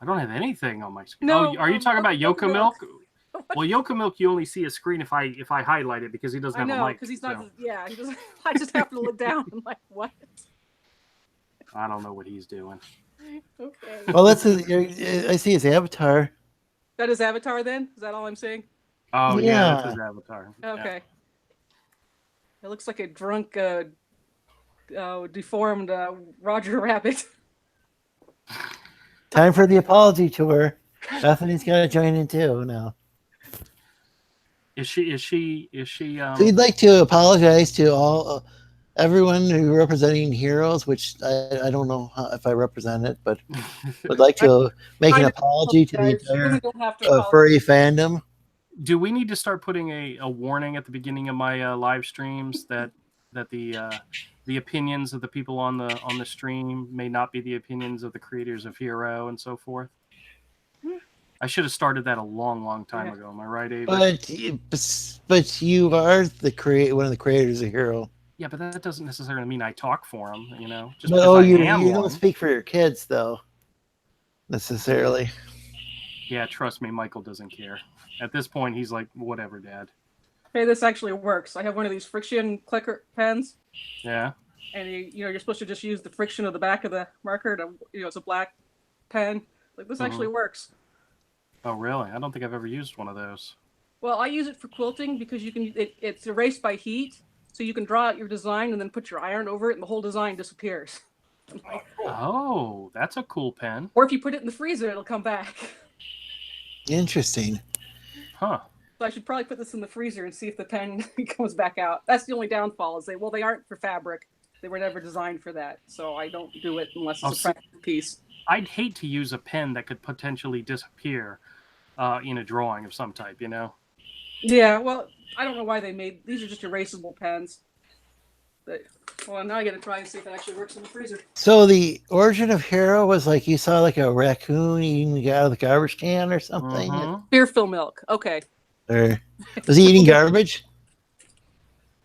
I don't have anything on my screen. No, oh, are you talking about Yoka Yoka Milk? Milk. Well, Yoka Milk, you only see a screen if I highlight it because he doesn't I have a know, mic. because he's not. so Yeah, he doesn't. I just have to look down. I'm like, what? I don't know what he's doing. Okay. Well, that's I see his avatar. That is Avatar then? Is that all I'm saying? Oh yeah, Yeah. that's his avatar. Yeah. Okay. It looks like a drunk, deformed Roger Rabbit. Time for the apology tour. Bethany's got to join in too now. Is she? We'd like to apologize to everyone who representing heroes, which I don't know if I represent it, but would like to make an apology to the You entire really don't have to apologize. furry fandom. Do we need to start putting a warning at the beginning of my live streams that the opinions of the people on the stream may not be the opinions of the creators of Hero and so forth? I should have started that a long time ago. Am I right, Avery? But you are one of the creators of Hero. Yeah, but that doesn't necessarily mean I talk for them. Just But, because I you am don't one. speak for your kids though, necessarily. Yeah, trust me, Michael doesn't care. At this point, he's like, whatever, Dad. Hey, this actually works. I have one of these friction clicker pens, Yeah. and you're supposed to just use the friction of the back of the marker to, it's a black pen. Like this actually works. Oh, really? I don't think I've ever used one of those. Well, I use it for quilting because it's erased by heat, so you can draw out your design and then put your iron over it, and the whole design disappears. Oh, cool. Oh, that's a cool pen. Or if you put it in the freezer, it'll come back. Interesting. Huh. So I should probably put this in the freezer and see if the pen comes back out. That's the only downfall is they aren't for fabric. They were never designed for that. So I don't do it unless it's a practice piece. I'd hate to use a pen that could potentially disappear in a drawing of some type, you know? Yeah, well, I don't know why they made these are just erasable pens. But well, now I got to try and see if it actually works in the freezer. So the origin of Hero was like you saw like a raccoon eating out of the garbage can or something, Fearful milk. Okay. or was he eating garbage?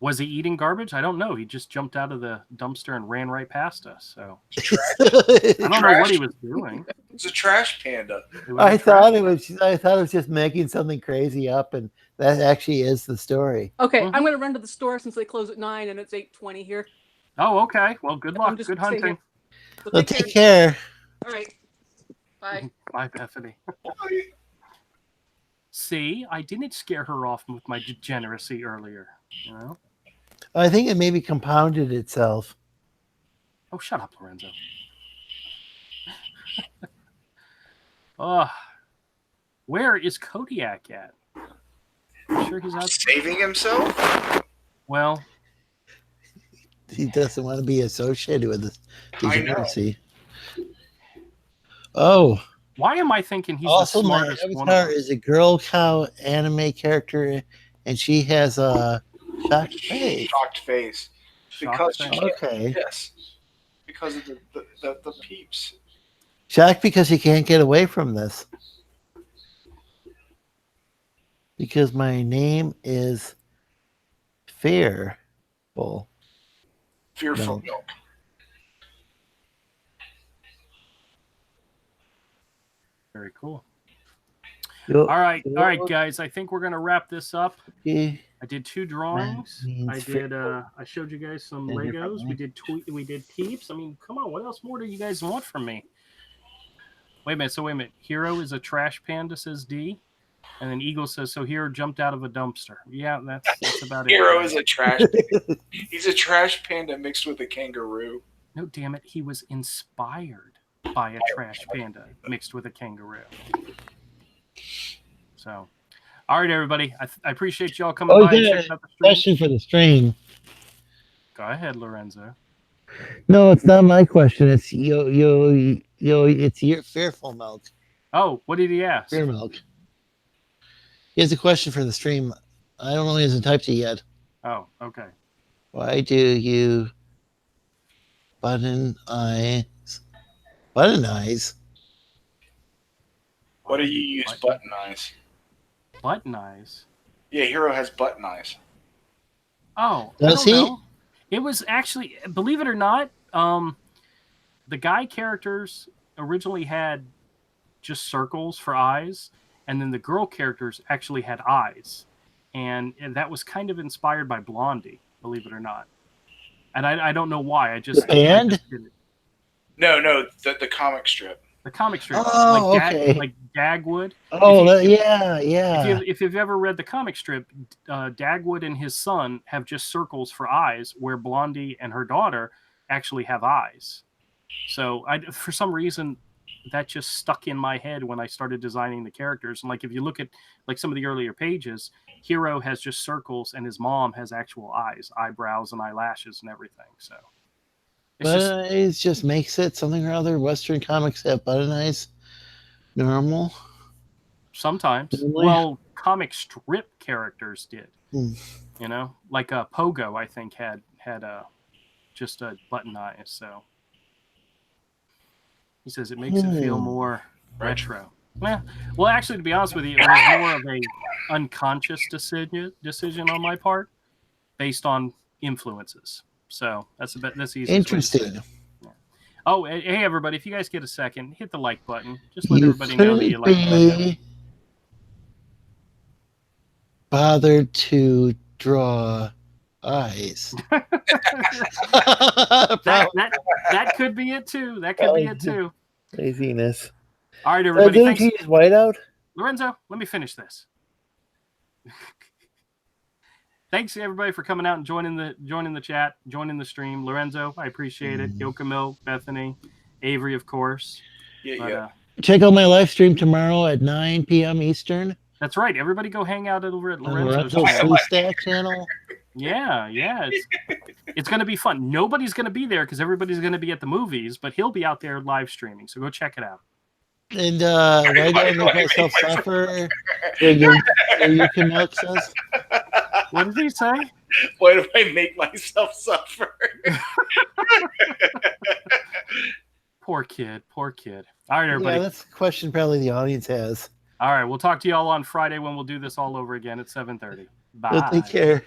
Was he eating garbage? I don't know. He just jumped out of the dumpster and ran right past us. So I don't know what he was doing. It's a trash panda. I thought it was just making something crazy up, and that actually is the story. Okay, I'm going to run to the store since they close at 9 and it's 8:20 here. Oh, okay. Well, good luck. Good hunting. So take care. All right. Bye. Bye, Bethany. See, I didn't scare her off with my degeneracy earlier. You know. I think it maybe compounded itself. Oh, shut up, Lorenzo. Where is Kodiak at? I'm sure he's out saving himself. Well, he doesn't want to be associated with this degeneracy. Oh, why am I thinking he's also the smartest my one? avatar is a girl cow anime character, and she has a shocked face. Shocked face. Because okay. Yes. Because of the peeps. Shocked because she can't get away from this. Because my name is Fearful. Fearful milk. Very cool. All right, guys. I think we're gonna wrap this up. I did 2 drawings. I showed you guys some Legos. We did Peeps. I mean, come on. What else more do you guys want from me? Wait a minute. Hero is a trash panda, says D. And then Eagle says, so Hero jumped out of a dumpster. Yeah, that's about it. Hero is a trash panda. He's a trash panda mixed with a kangaroo. No, damn it. He was inspired by a trash panda mixed with a kangaroo. So, all right, everybody. I appreciate y'all coming by and checking out the stream. Question for the stream. Go ahead, Lorenzo. No, it's not my question. It's it's your Fearful Milk. Oh, what did he ask? Fear Milk. He has a question for the stream. I don't know. He hasn't typed it yet. Oh, okay. Why do you button eyes? Button eyes? What do you use button eyes? Button eyes? Yeah, Hero has button eyes. Oh, does he? Know. It was actually, believe it or not, the guy characters originally had just circles for eyes, and then the girl characters actually had eyes, and that was kind of inspired by Blondie, believe it or not. And I don't know why. I just did it. No, the comic strip. The comic strip, oh, like Dagwood. Oh, yeah. If you've ever read the comic strip, Dagwood and his son have just circles for eyes, where Blondie and her daughter actually have eyes. So for some reason, that just stuck in my head when I started designing the characters. And like if you look at like some of the earlier pages, Hero has just circles, and his mom has actual eyes, eyebrows, and eyelashes, and everything. So. Button eyes just makes it something or other. Western comics have button eyes normal. Sometimes. Really? Well, comic strip characters did. You know, like Pogo, I think had just a button eyes. So he says it makes it feel more retro. Well, actually, to be honest with you, it was more of a unconscious decision on my part, based on influences. So that's easy. Interesting. Yeah. Oh, hey everybody! If you guys get a second, hit the like button. Just let everybody know that you like it. Bothered to draw eyes. that could be it too. That could be it too. Laziness. All right, everybody. Didn't you use whiteout? Lorenzo, let me finish this. Thanks everybody for coming out and joining the chat, joining the stream. Lorenzo, I appreciate it. Yokamil, Bethany, Avery, of course. Yeah. Check out my live stream tomorrow at 9 p.m. Eastern That's right. Everybody go hang out over at On Lorenzo's. Lorenzo's Blue Stack channel. Yeah. It's going to be fun. Nobody's going to be there because everybody's going to be at the movies, but he'll be out there live streaming. So go check it out. And why do I make myself suffer? You can milk says. What did he say? Why do I make myself suffer? Poor kid. All right, everybody. Yeah, that's a question probably the audience has. All right, we'll talk to you all on Friday when we'll do this all over again at 7:30. Bye. Well, take care.